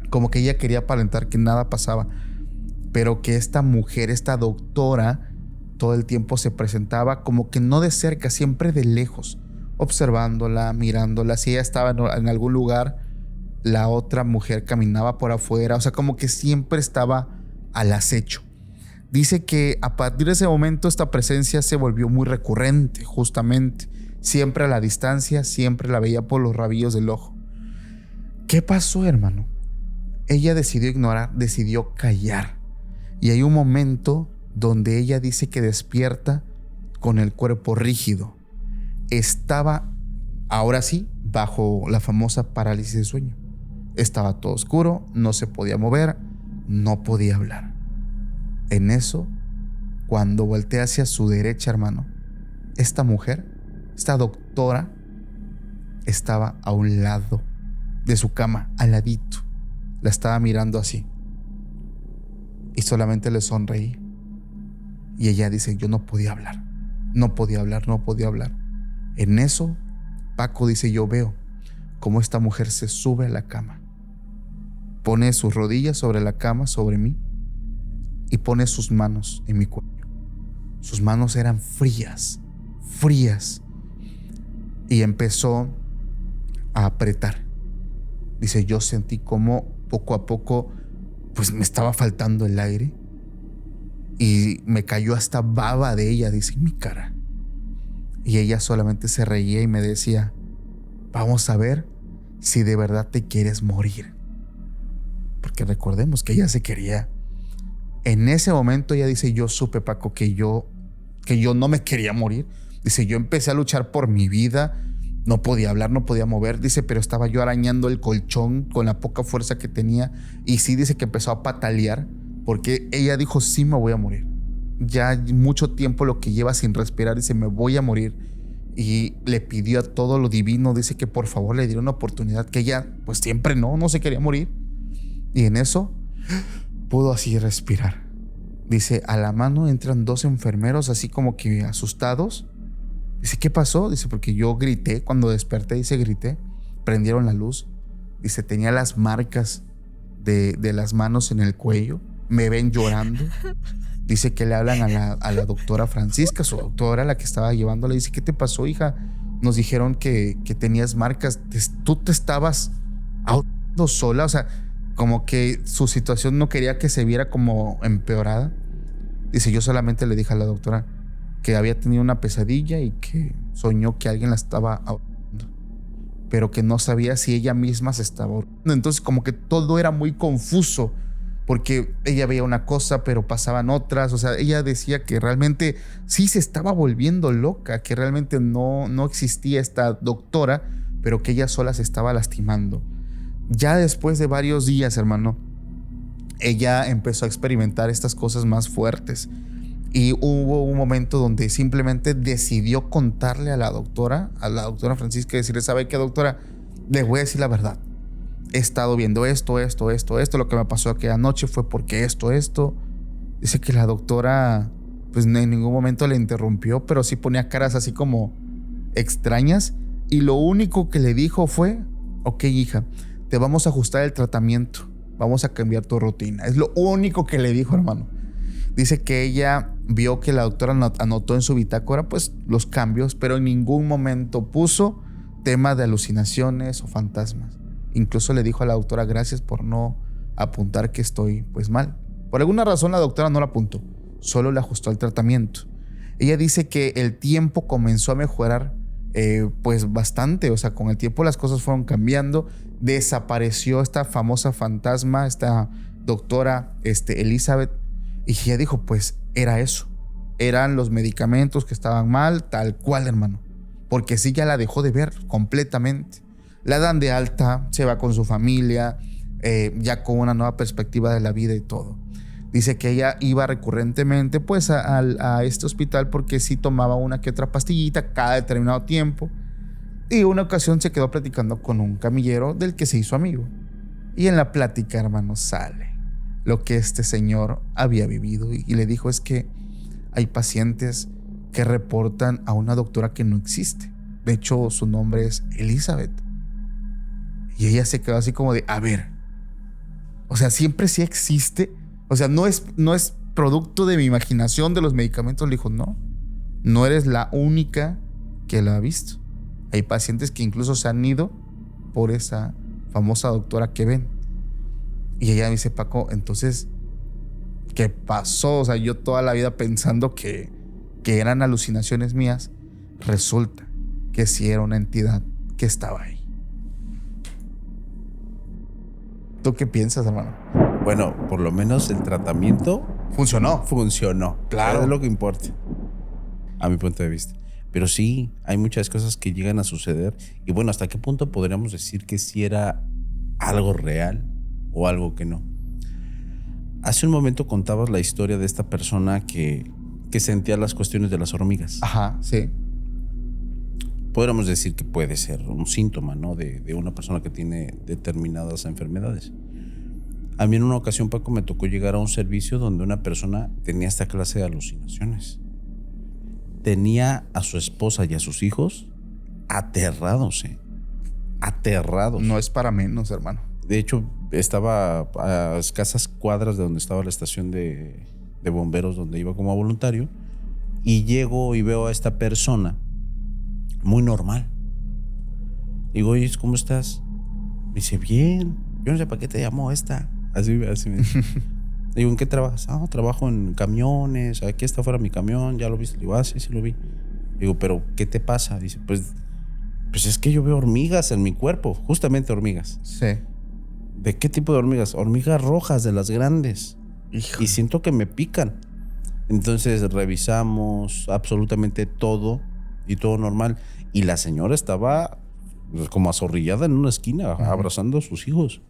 Como que ella quería aparentar que nada pasaba, pero que esta mujer, esta doctora, todo el tiempo se presentaba como que no de cerca, siempre de lejos, observándola, mirándola. Si ella estaba en algún lugar, la otra mujer caminaba por afuera, o sea, como que siempre estaba al acecho. Dice que a partir de ese momento esta presencia se volvió muy recurrente, justamente. Siempre a la distancia, siempre la veía por los rabillos del ojo. ¿Qué pasó, hermano? Ella decidió ignorar, decidió callar. Y hay un momento donde ella dice que despierta con el cuerpo rígido. Estaba, ahora sí, bajo la famosa parálisis de sueño. Estaba todo oscuro, no se podía mover, no podía hablar. En eso, cuando voltea hacia su derecha, hermano, esta mujer, esta doctora, estaba a un lado de su cama, al ladito. La estaba mirando así. Y solamente le sonreí. Y ella dice, yo no podía hablar. No podía hablar. En eso, Paco dice, yo veo cómo esta mujer se sube a la cama. Pone sus rodillas sobre la cama, sobre mí, y pone sus manos en mi cuello. Sus manos eran frías. Y empezó a apretar. Dice, yo sentí como poco a poco pues me estaba faltando el aire y me cayó hasta baba de ella, dice, en mi cara. Y ella solamente se reía y me decía, vamos a ver si de verdad te quieres morir. Porque recordemos que ella se quería. En ese momento ella dice, yo supe, Paco, que yo no me quería morir. Dice, yo empecé a luchar por mi vida. No podía hablar, no podía mover. Dice, pero estaba yo arañando el colchón con la poca fuerza que tenía. Y sí, dice que empezó a patalear porque ella dijo, sí me voy a morir. Ya mucho tiempo lo que lleva sin respirar. Dice, me voy a morir. Y le pidió a todo lo divino, dice, que por favor le diera una oportunidad, que ella pues siempre no se quería morir. Y en eso pudo así respirar. Dice, a la mano entran dos enfermeros así como que asustados. Dice, ¿qué pasó? Dice, porque yo grité cuando desperté. Dice, grité, prendieron la luz. Dice, tenía las marcas de las manos en el cuello. Me ven llorando. Dice que le hablan a la doctora Francisca, su doctora, la que estaba llevándola. Dice, ¿qué te pasó, hija? Nos dijeron que tenías marcas. Tú te estabas ahogando sola. O sea, como que su situación no quería que se viera como empeorada. Dice, yo solamente le dije a la doctora que había tenido una pesadilla y que soñó que alguien la estaba ahogando, pero que no sabía si ella misma se estaba ahogando. Entonces como que todo era muy confuso, porque ella veía una cosa pero pasaban otras. O sea, ella decía que realmente sí se estaba volviendo loca, que realmente no existía esta doctora, pero que ella sola se estaba lastimando. Ya después de varios días, hermano, ella empezó a experimentar estas cosas más fuertes. Y hubo un momento donde simplemente decidió contarle a la doctora Francisca, decirle: ¿sabe qué, doctora? Les voy a decir la verdad. He estado viendo esto. Lo que me pasó aquella noche fue porque esto. Dice que la doctora, pues en ningún momento le interrumpió, pero sí ponía caras así como extrañas. Y lo único que le dijo fue: ok, hija, te vamos a ajustar el tratamiento. Vamos a cambiar tu rutina. Es lo único que le dijo, hermano. Dice que ella vio que la doctora anotó en su bitácora pues los cambios, pero en ningún momento puso tema de alucinaciones o fantasmas. Incluso le dijo a la doctora: gracias por no apuntar que estoy pues mal. Por alguna razón la doctora no lo apuntó, solo le ajustó el tratamiento. Ella dice que el tiempo comenzó a mejorar pues bastante. O sea, con el tiempo las cosas fueron cambiando. Desapareció esta famosa fantasma, esta doctora Elizabeth. Y ella dijo: pues era eso. Eran los medicamentos que estaban mal, tal cual, hermano. Porque sí, ya la dejó de ver completamente. La dan de alta, se va con su familia, ya con una nueva perspectiva de la vida y todo. Dice que ella iba recurrentemente pues a este hospital porque sí tomaba una que otra pastillita cada determinado tiempo. Y una ocasión se quedó platicando con un camillero del que se hizo amigo. Y en la plática, hermano, sale lo que este señor había vivido. Y le dijo: es que hay pacientes que reportan a una doctora que no existe. De hecho, su nombre es Elizabeth. Y ella se quedó así como de: a ver, o sea, siempre sí existe. O sea, no es producto de mi imaginación, de los medicamentos. Le dijo: no eres la única que la ha visto. Hay pacientes que incluso se han ido por esa famosa doctora que ven. Y ella me dice: Paco, entonces, ¿qué pasó? O sea, yo toda la vida pensando que eran alucinaciones mías. Resulta que sí era una entidad que estaba ahí. ¿Tú qué piensas, hermano? Bueno, por lo menos el tratamiento Funcionó. Claro. Es lo que importa, a mi punto de vista. Pero sí, hay muchas cosas que llegan a suceder. Y bueno, ¿hasta qué punto podríamos decir que sí era algo real o algo que no? Hace un momento contabas la historia de esta persona que sentía las cuestiones de las hormigas. Ajá, sí. Podríamos decir que puede ser un síntoma, ¿no? de una persona que tiene determinadas enfermedades. A mí en una ocasión, Paco, me tocó llegar a un servicio donde una persona tenía esta clase de alucinaciones. Tenía a su esposa y a sus hijos aterrados, aterrados. No es para menos, hermano. De hecho, estaba a escasas cuadras de donde estaba la estación de bomberos, donde iba como voluntario, y llego y veo a esta persona muy normal. Digo: oye, ¿cómo estás? Me dice: bien. Yo no sé para qué te llamó esta. Así me dice. Digo: ¿en qué trabajas? Trabajo en camiones. Aquí está fuera mi camión. ¿Ya lo viste? Digo: sí lo vi. Digo: ¿pero qué te pasa? Dice: pues es que yo veo hormigas en mi cuerpo. Justamente hormigas. Sí. ¿De qué tipo de hormigas? Hormigas rojas, de las grandes. Híjole. Y siento que me pican. Entonces revisamos absolutamente todo y todo normal. Y la señora estaba como azorrillada en una esquina, abrazando a sus hijos.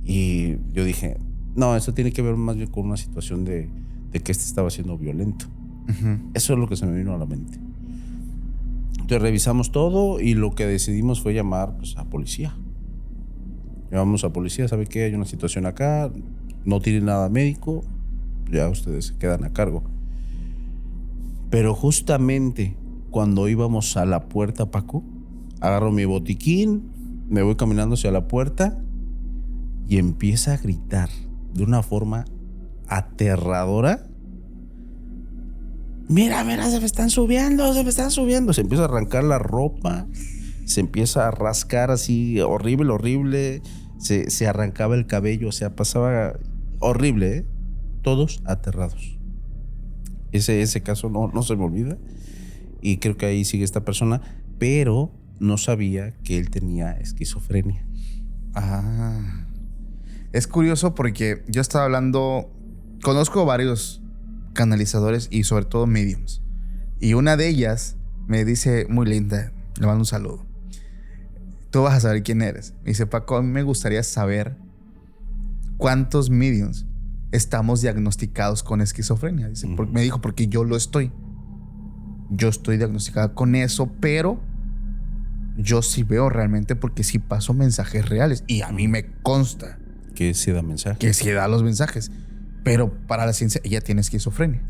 Y yo dije: no, eso tiene que ver más bien con una situación de que estaba siendo violento. Eso es lo que se me vino a la mente. Entonces revisamos todo y lo que decidimos fue llamar pues, a policía. Llamamos a policía: ¿sabe qué? Hay una situación acá, no tiene nada médico, ya ustedes se quedan a cargo. Pero justamente cuando íbamos a la puerta, Paco, agarro mi botiquín, me voy caminando hacia la puerta y empieza a gritar de una forma aterradora: mira, se me están subiendo. Se empieza a arrancar la ropa, se empieza a rascar así, horrible. Se arrancaba el cabello, o sea, pasaba horrible, ¿eh? Todos aterrados. Ese caso no se me olvida. Y creo que ahí sigue esta persona, pero no sabía que él tenía esquizofrenia. Es curioso porque yo estaba hablando, conozco varios canalizadores y sobre todo mediums. Y una de ellas me dice, muy linda, le mando un saludo: tú vas a saber quién eres. Me dice, Paco, a mí me gustaría saber cuántos mediums estamos diagnosticados con esquizofrenia. Dice, me dijo, porque yo lo estoy. Yo estoy diagnosticada con eso, pero yo sí veo realmente porque sí paso mensajes reales. Y a mí me consta que sí da mensajes. Que sí da los mensajes. Pero para la ciencia, ella tiene esquizofrenia.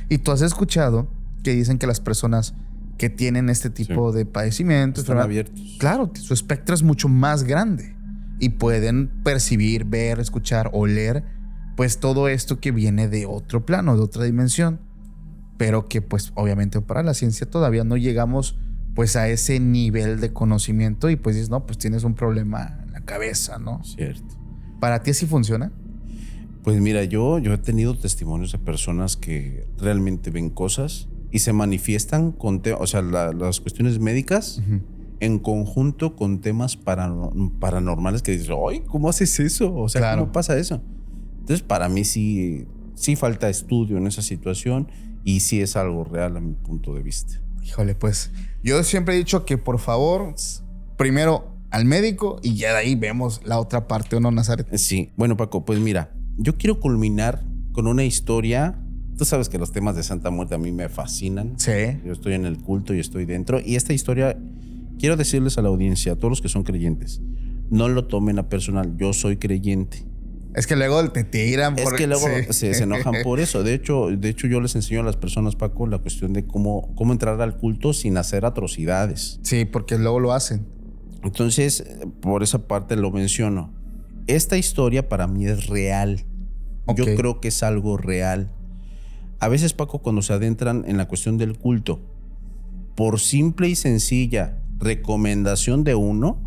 Y tú has escuchado que dicen que las personas que tienen este tipo de padecimientos están abiertos. Claro, su espectro es mucho más grande y pueden percibir, ver, escuchar, oler, pues todo esto que viene de otro plano, de otra dimensión, pero que pues obviamente para la ciencia todavía no llegamos pues a ese nivel de conocimiento y pues dices, no, pues tienes un problema en la cabeza, ¿no? Cierto. ¿Para ti así funciona? Pues mira, yo he tenido testimonios de personas que realmente ven cosas y se manifiestan con las cuestiones médicas en conjunto con temas paranormales que dices, ¡ay! ¿Cómo haces eso? O sea, claro. ¿Cómo pasa eso? Entonces, para mí sí falta estudio en esa situación y sí es algo real a mi punto de vista. Híjole, pues yo siempre he dicho que por favor, primero al médico y ya de ahí vemos la otra parte, ¿o no, Nazaret? Sí. Bueno, Paco, pues mira, yo quiero culminar con una historia. Tú sabes que los temas de Santa Muerte a mí me fascinan. Sí. Yo estoy en el culto y estoy dentro. Y esta historia, quiero decirles a la audiencia, a todos los que son creyentes, no lo tomen a personal. Yo soy creyente. Es que luego te tiran por... Es que luego se enojan por eso. De hecho, yo les enseño a las personas, Paco, la cuestión de cómo entrar al culto sin hacer atrocidades. Sí, porque luego lo hacen. Entonces, por esa parte lo menciono. Esta historia para mí es real. Okay. Yo creo que es algo real. A veces, Paco, cuando se adentran en la cuestión del culto, por simple y sencilla recomendación de uno,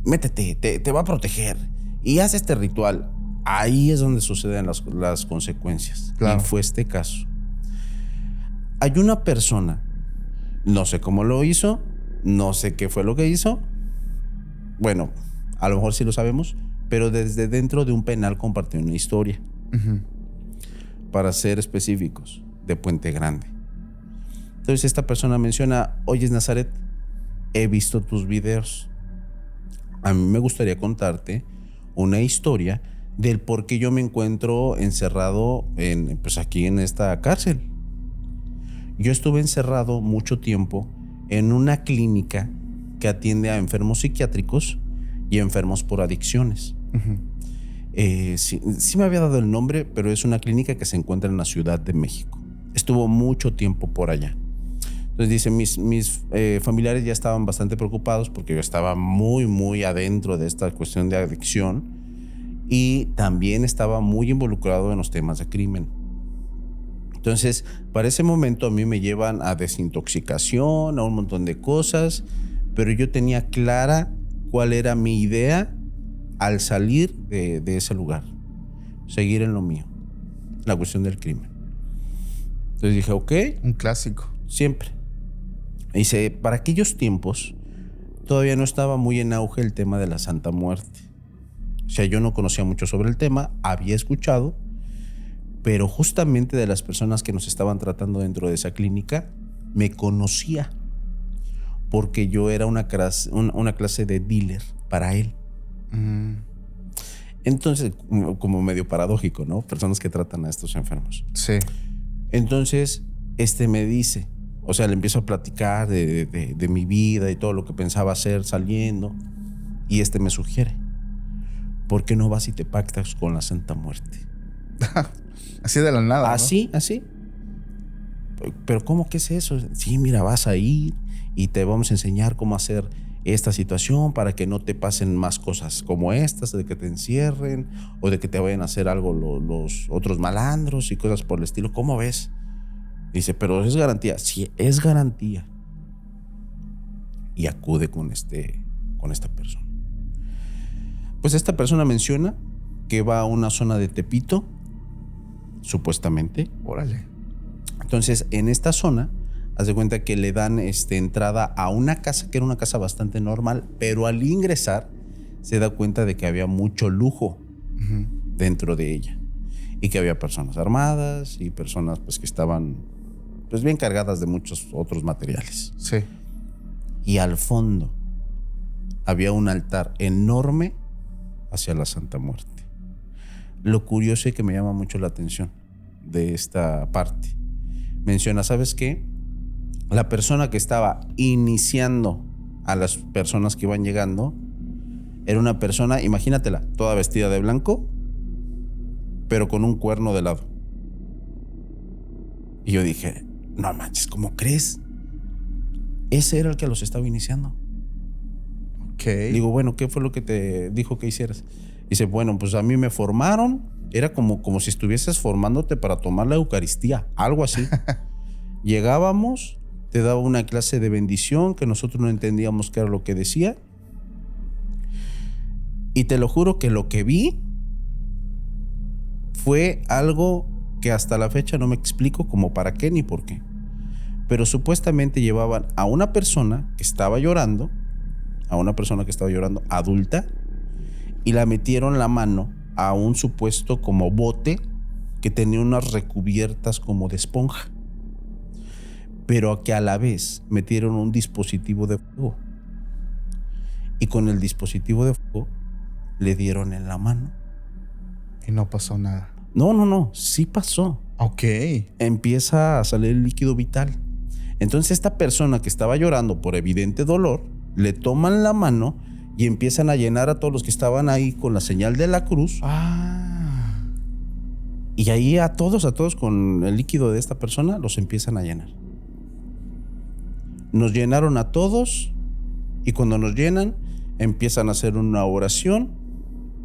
métete, te va a proteger y haz este ritual. Ahí es donde suceden las consecuencias. Claro. Y fue este caso. Hay una persona, no sé cómo lo hizo, no sé qué fue lo que hizo. Bueno, a lo mejor sí lo sabemos, pero desde dentro de un penal compartió una historia. Para ser específicos, de Puente Grande. Entonces esta persona menciona, oye, Nazaret, he visto tus videos. A mí me gustaría contarte una historia del por qué yo me encuentro encerrado pues aquí en esta cárcel. Yo estuve encerrado mucho tiempo en una clínica que atiende a enfermos psiquiátricos y enfermos por adicciones. Sí me había dado el nombre, pero es una clínica que se encuentra en la Ciudad de México. Estuvo mucho tiempo por allá. Entonces dice, mis familiares ya estaban bastante preocupados porque yo estaba muy, muy adentro de esta cuestión de adicción y también estaba muy involucrado en los temas de crimen. Entonces, para ese momento a mí me llevan a desintoxicación, a un montón de cosas, pero yo tenía clara cuál era mi idea al salir de ese lugar, seguir en lo mío, la cuestión del crimen. Entonces dije, ok. Un clásico. Siempre. Dice, para aquellos tiempos todavía no estaba muy en auge el tema de la Santa Muerte. O sea, yo no conocía mucho sobre el tema, había escuchado, pero justamente de las personas que nos estaban tratando dentro de esa clínica, me conocía, porque yo era una clase de dealer para él. Entonces, como medio paradójico, ¿no? Personas que tratan a estos enfermos. Sí. Entonces, me dice, o sea, le empiezo a platicar de mi vida y todo lo que pensaba hacer saliendo, y me sugiere, ¿por qué no vas y te pactas con la Santa Muerte? Así de la nada, así, ¿no? Así. Pero ¿cómo que es eso? Sí, mira, vas a ir y te vamos a enseñar cómo hacer esta situación para que no te pasen más cosas como estas, de que te encierren o de que te vayan a hacer algo los otros malandros y cosas por el estilo. ¿Cómo ves? Dice, pero ¿es garantía? Sí, es garantía. Y acude con esta persona. Pues esta persona menciona que va a una zona de Tepito, supuestamente. Órale. Entonces, en esta zona, haz de cuenta que le dan entrada a una casa que era una casa bastante normal, pero al ingresar se da cuenta de que había mucho lujo dentro de ella y que había personas armadas y personas pues que estaban pues bien cargadas de muchos otros materiales. Sí. Y al fondo había un altar enorme hacia la Santa Muerte. Lo curioso y que me llama mucho la atención de esta parte, menciona, ¿sabes qué? La persona que estaba iniciando a las personas que iban llegando era una persona, imagínatela, toda vestida de blanco, pero con un cuerno de lado. Y yo dije, no manches, ¿cómo crees? Ese era el que los estaba iniciando. Ok. Digo, bueno, ¿qué fue lo que te dijo que hicieras? Dice, bueno, pues a mí me formaron, era como si estuvieses formándote para tomar la Eucaristía, algo así. Llegábamos, te daba una clase de bendición que nosotros no entendíamos qué era lo que decía. Y te lo juro que lo que vi fue algo que hasta la fecha no me explico como para qué ni por qué. Pero supuestamente llevaban a una persona que estaba llorando, adulta, y la metieron la mano a un supuesto como bote que tenía unas recubiertas como de esponja, pero que a la vez metieron un dispositivo de fuego. Y con el dispositivo de fuego le dieron en la mano. Y no pasó nada. No, sí pasó. Ok. Empieza a salir el líquido vital. Entonces esta persona que estaba llorando por evidente dolor, le toman la mano y empiezan a llenar a todos los que estaban ahí con la señal de la cruz. Y ahí a todos con el líquido de esta persona los empiezan a llenar. Nos llenaron a todos y cuando nos llenan empiezan a hacer una oración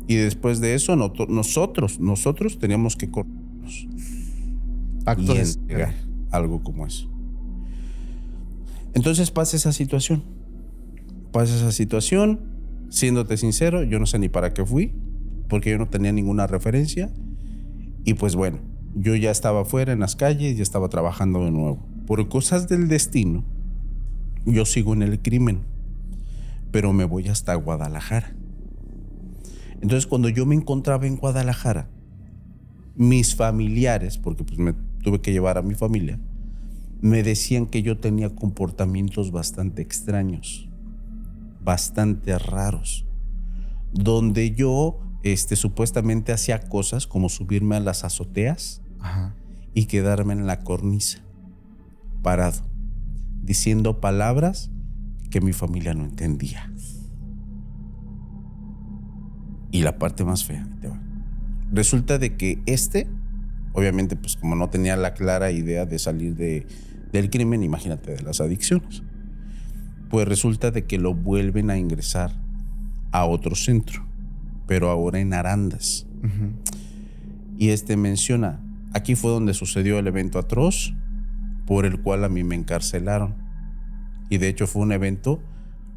y después de eso nosotros teníamos que cortarnos y entregar algo como eso. Entonces pasa esa situación, siéndote sincero, yo no sé ni para qué fui, porque yo no tenía ninguna referencia. Y pues bueno, yo ya estaba afuera en las calles, ya estaba trabajando de nuevo. Por cosas del destino, yo sigo en el crimen, pero me voy hasta Guadalajara. Entonces cuando yo me encontraba en Guadalajara, mis familiares, porque pues me tuve que llevar a mi familia, me decían que yo tenía comportamientos bastante extraños, bastante raros, donde yo supuestamente hacía cosas como subirme a las azoteas. Ajá. Y quedarme en la cornisa, parado, diciendo palabras que mi familia no entendía. Y la parte más fea, te va. Resulta de que obviamente, pues como no tenía la clara idea de salir del crimen, imagínate, de las adicciones, pues resulta de que lo vuelven a ingresar a otro centro, pero ahora en Arandas. Uh-huh. Y menciona, aquí fue donde sucedió el evento atroz por el cual a mí me encarcelaron. Y de hecho fue un evento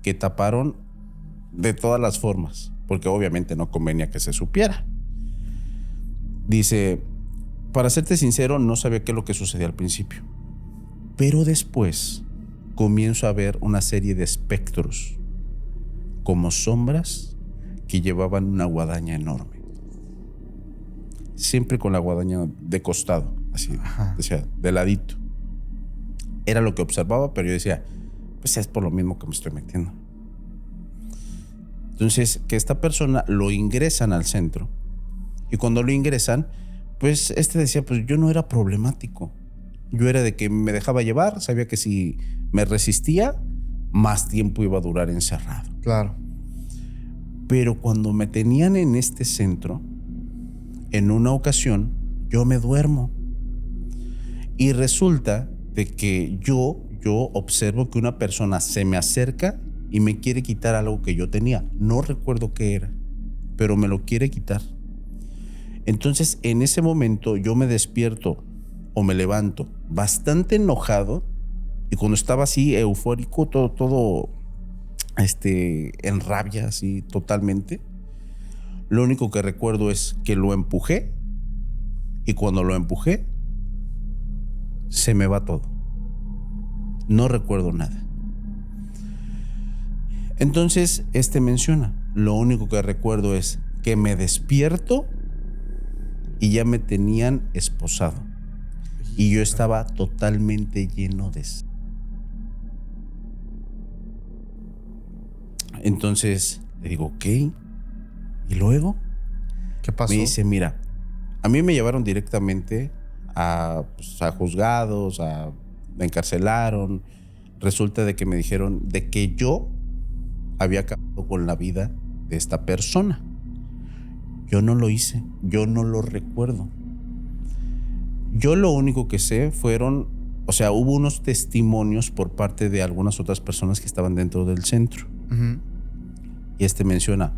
que taparon de todas las formas, porque obviamente no convenía que se supiera. Dice, para serte sincero, no sabía qué es lo que sucedía al principio, pero después comienzo a ver una serie de espectros, como sombras que llevaban una guadaña enorme. Siempre con la guadaña de costado, así, decía, de ladito. Era lo que observaba, pero yo decía, pues es por lo mismo que me estoy metiendo. Entonces, que esta persona lo ingresan al centro. Y cuando lo ingresan, pues decía, pues yo no era problemático. Yo era de que me dejaba llevar, sabía que si me resistía, más tiempo iba a durar encerrado. Claro. Pero cuando me tenían en este centro, en una ocasión, yo me duermo. Y resulta de que yo observo que una persona se me acerca y me quiere quitar algo que yo tenía. No recuerdo qué era, pero me lo quiere quitar. Entonces, en ese momento, yo me despierto o me levanto bastante enojado, y cuando estaba así eufórico, todo en rabia, así totalmente, lo único que recuerdo es que lo empujé, y cuando lo empujé, se me va todo. No recuerdo nada. Entonces, menciona, lo único que recuerdo es que me despierto y ya me tenían esposado. Y yo estaba totalmente lleno de... Entonces le digo, ok. ¿Y luego? ¿Qué pasó? Me dice, mira, a mí me llevaron directamente a juzgados, me encarcelaron. Resulta de que me dijeron de que yo había acabado con la vida de esta persona. Yo no lo hice, yo no lo recuerdo. Yo lo único que sé hubo unos testimonios por parte de algunas otras personas que estaban dentro del centro. Ujú. Y menciona,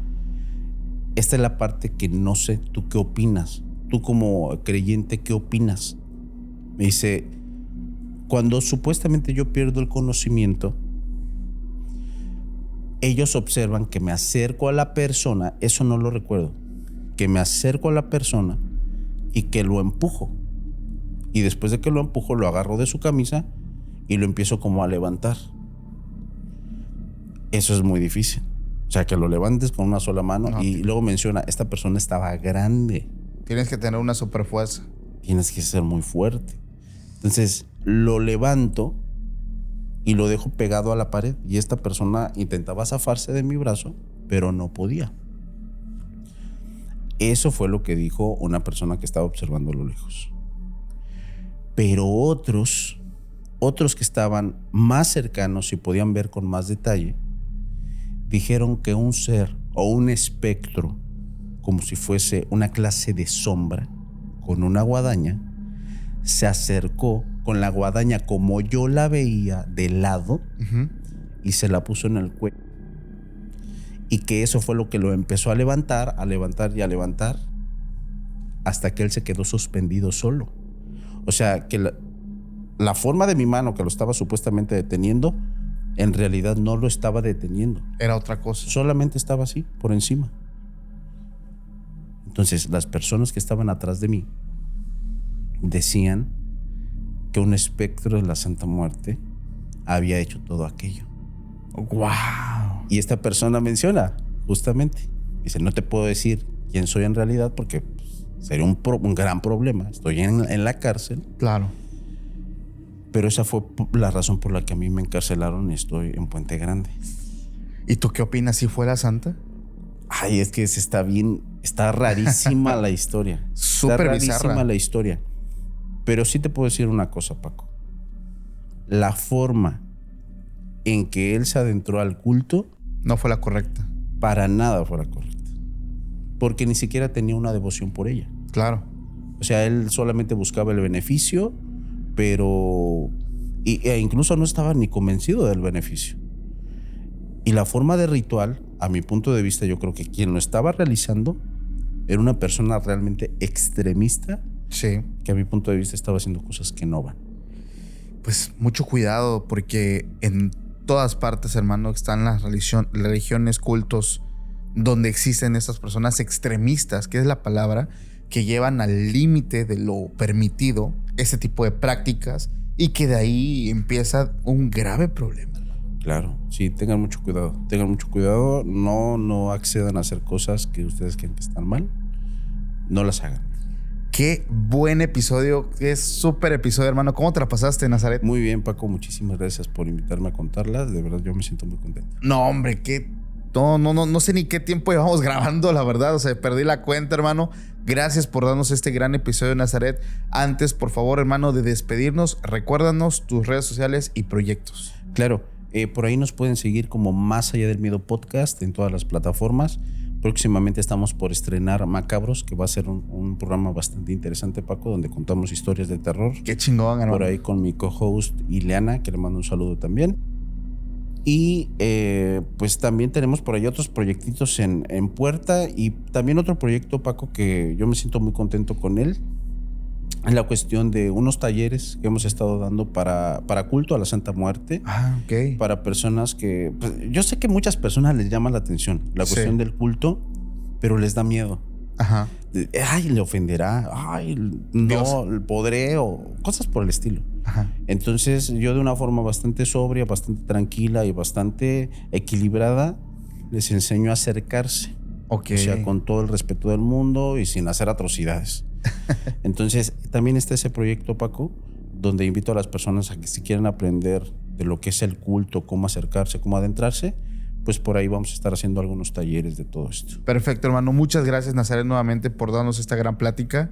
esta es la parte que no sé, ¿tú qué opinas? Tú como creyente, ¿qué opinas? Me dice, cuando supuestamente yo pierdo el conocimiento, ellos observan que me acerco a la persona, eso no lo recuerdo, que me acerco a la persona y que lo empujo. Y después de que lo empujo, lo agarro de su camisa y lo empiezo como a levantar. Eso es muy difícil. O sea, que lo levantes con una sola mano. No, y luego menciona, esta persona estaba grande. Tienes que tener una super fuerza. Tienes que ser muy fuerte. Entonces, lo levanto y lo dejo pegado a la pared. Y esta persona intentaba zafarse de mi brazo, pero no podía. Eso fue lo que dijo una persona que estaba observando a lo lejos. Pero otros que estaban más cercanos y podían ver con más detalle, dijeron que un ser o un espectro, como si fuese una clase de sombra, con una guadaña, se acercó con la guadaña como yo la veía de lado y se la puso en el cuello. Y que eso fue lo que lo empezó a levantar y a levantar hasta que él se quedó suspendido solo. O sea, que la forma de mi mano que lo estaba supuestamente deteniendo, en realidad no lo estaba deteniendo. Era otra cosa. Solamente estaba así, por encima. Entonces, las personas que estaban atrás de mí decían que un espectro de la Santa Muerte había hecho todo aquello. ¡Wow! Y esta persona menciona, justamente, dice, no te puedo decir quién soy en realidad porque sería un gran problema. Estoy en la cárcel. Claro. Pero esa fue la razón por la que a mí me encarcelaron y estoy en Puente Grande. ¿Y tú qué opinas si fuera santa? Ay, es que está rarísima la historia. Súper Está rarísima bizarra. la historia. Pero sí te puedo decir una cosa, Paco. La forma en que él se adentró al culto, No fue la correcta. para nada fue la correcta. Porque ni siquiera tenía una devoción por ella. Claro. O sea, él solamente buscaba el beneficio, pero incluso no estaba ni convencido del beneficio. Y la forma de ritual, a mi punto de vista, yo creo que quien lo estaba realizando era una persona realmente extremista, Sí. que a mi punto de vista estaba haciendo cosas que no van. Pues mucho cuidado, porque en todas partes, hermano, están las religiones, cultos, donde existen estas personas extremistas, que es la palabra, que llevan al límite de lo permitido ese tipo de prácticas y que de ahí empieza un grave problema. Claro, sí, tengan mucho cuidado. Tengan mucho cuidado. No accedan a hacer cosas que ustedes creen que están mal. No las hagan. Qué buen episodio, qué súper episodio, hermano. ¿Cómo te la pasaste, Nazaret? Muy bien, Paco. Muchísimas gracias por invitarme a contarlas. De verdad, yo me siento muy contento. No, hombre, no sé ni qué tiempo llevamos grabando, la verdad. O sea, perdí la cuenta, hermano. Gracias por darnos este gran episodio, Nazaret. Antes, por favor, hermano, de despedirnos, recuérdanos tus redes sociales y proyectos. Claro, por ahí nos pueden seguir como Más Allá del Miedo Podcast en todas las plataformas. Próximamente estamos por estrenar Macabros, que va a ser un programa bastante interesante, Paco, donde contamos historias de terror. Qué chingón, hermano. Por ahí con mi co-host Ileana, que le mando un saludo también. Y pues también tenemos por ahí otros proyectitos en puerta y también otro proyecto, Paco, que yo me siento muy contento con él. En la cuestión de unos talleres que hemos estado dando para culto a la Santa Muerte. Ah, ok. Para personas que... Pues, yo sé que muchas personas les llama la atención la cuestión del culto, pero les da miedo. Ajá. Ay, le ofenderá. Ay, Dios. no, podré o cosas por el estilo. Ajá. Entonces yo de una forma bastante sobria, bastante tranquila y bastante equilibrada les enseño a acercarse. Ok. O sea, con todo el respeto del mundo y sin hacer atrocidades. Entonces también está ese proyecto, Paco, donde invito a las personas a que si quieren aprender de lo que es el culto, cómo acercarse, cómo adentrarse, pues por ahí vamos a estar haciendo algunos talleres de todo esto. Perfecto, hermano. Muchas gracias, Nazaret, nuevamente por darnos esta gran plática.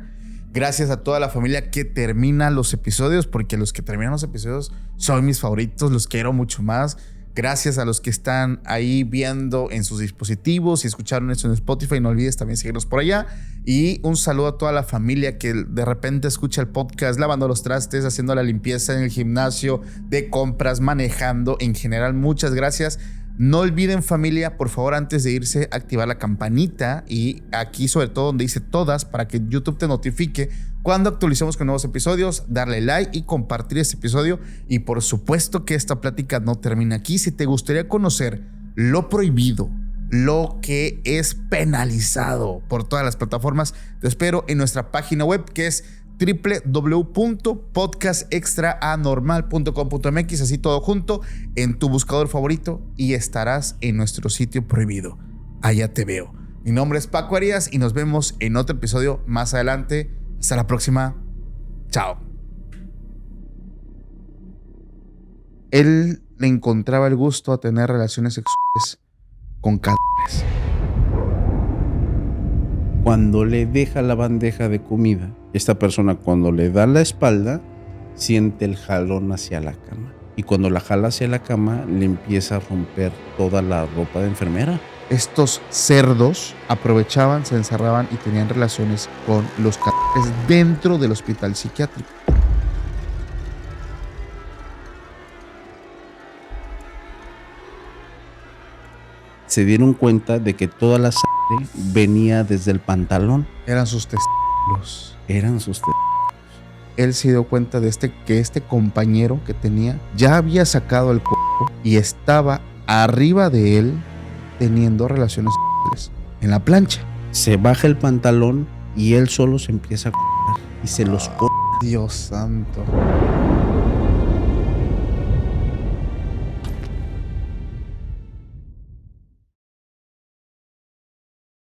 Gracias a toda la familia que termina los episodios, porque los que terminan los episodios son mis favoritos, los quiero mucho más. Gracias a los que están ahí viendo en sus dispositivos y escucharon esto en Spotify. No olvides también seguirnos por allá. Y un saludo a toda la familia que de repente escucha el podcast lavando los trastes, haciendo la limpieza en el gimnasio, de compras, manejando. En general, muchas gracias. No olviden, familia, por favor, antes de irse, activar la campanita y aquí sobre todo donde dice todas para que YouTube te notifique cuando actualicemos con nuevos episodios, darle like y compartir este episodio. Y por supuesto que esta plática no termina aquí. Si te gustaría conocer lo prohibido, lo que es penalizado por todas las plataformas, te espero en nuestra página web, que es www.podcastextraanormal.com.mx, así todo junto, en tu buscador favorito, y estarás en nuestro sitio prohibido. Allá te veo. Mi nombre es Paco Arias y nos vemos en otro episodio más adelante. Hasta la próxima. Chao. Él le encontraba el gusto a tener relaciones sexuales con cadáveres. Cuando le deja la bandeja de comida, esta persona, cuando le da la espalda, siente el jalón hacia la cama. Y cuando la jala hacia la cama, le empieza a romper toda la ropa de enfermera. Estos cerdos aprovechaban, se encerraban y tenían relaciones con los cadáveres dentro del hospital psiquiátrico. Se dieron cuenta de que toda la sangre venía desde el pantalón. Eran sus testículos. Eran sus Él se dio cuenta de que este compañero que tenía ya había sacado el cuerpo y estaba arriba de él teniendo relaciones sexuales en la plancha. Se baja el pantalón y él solo se empieza a cortar y se los corta. Dios santo.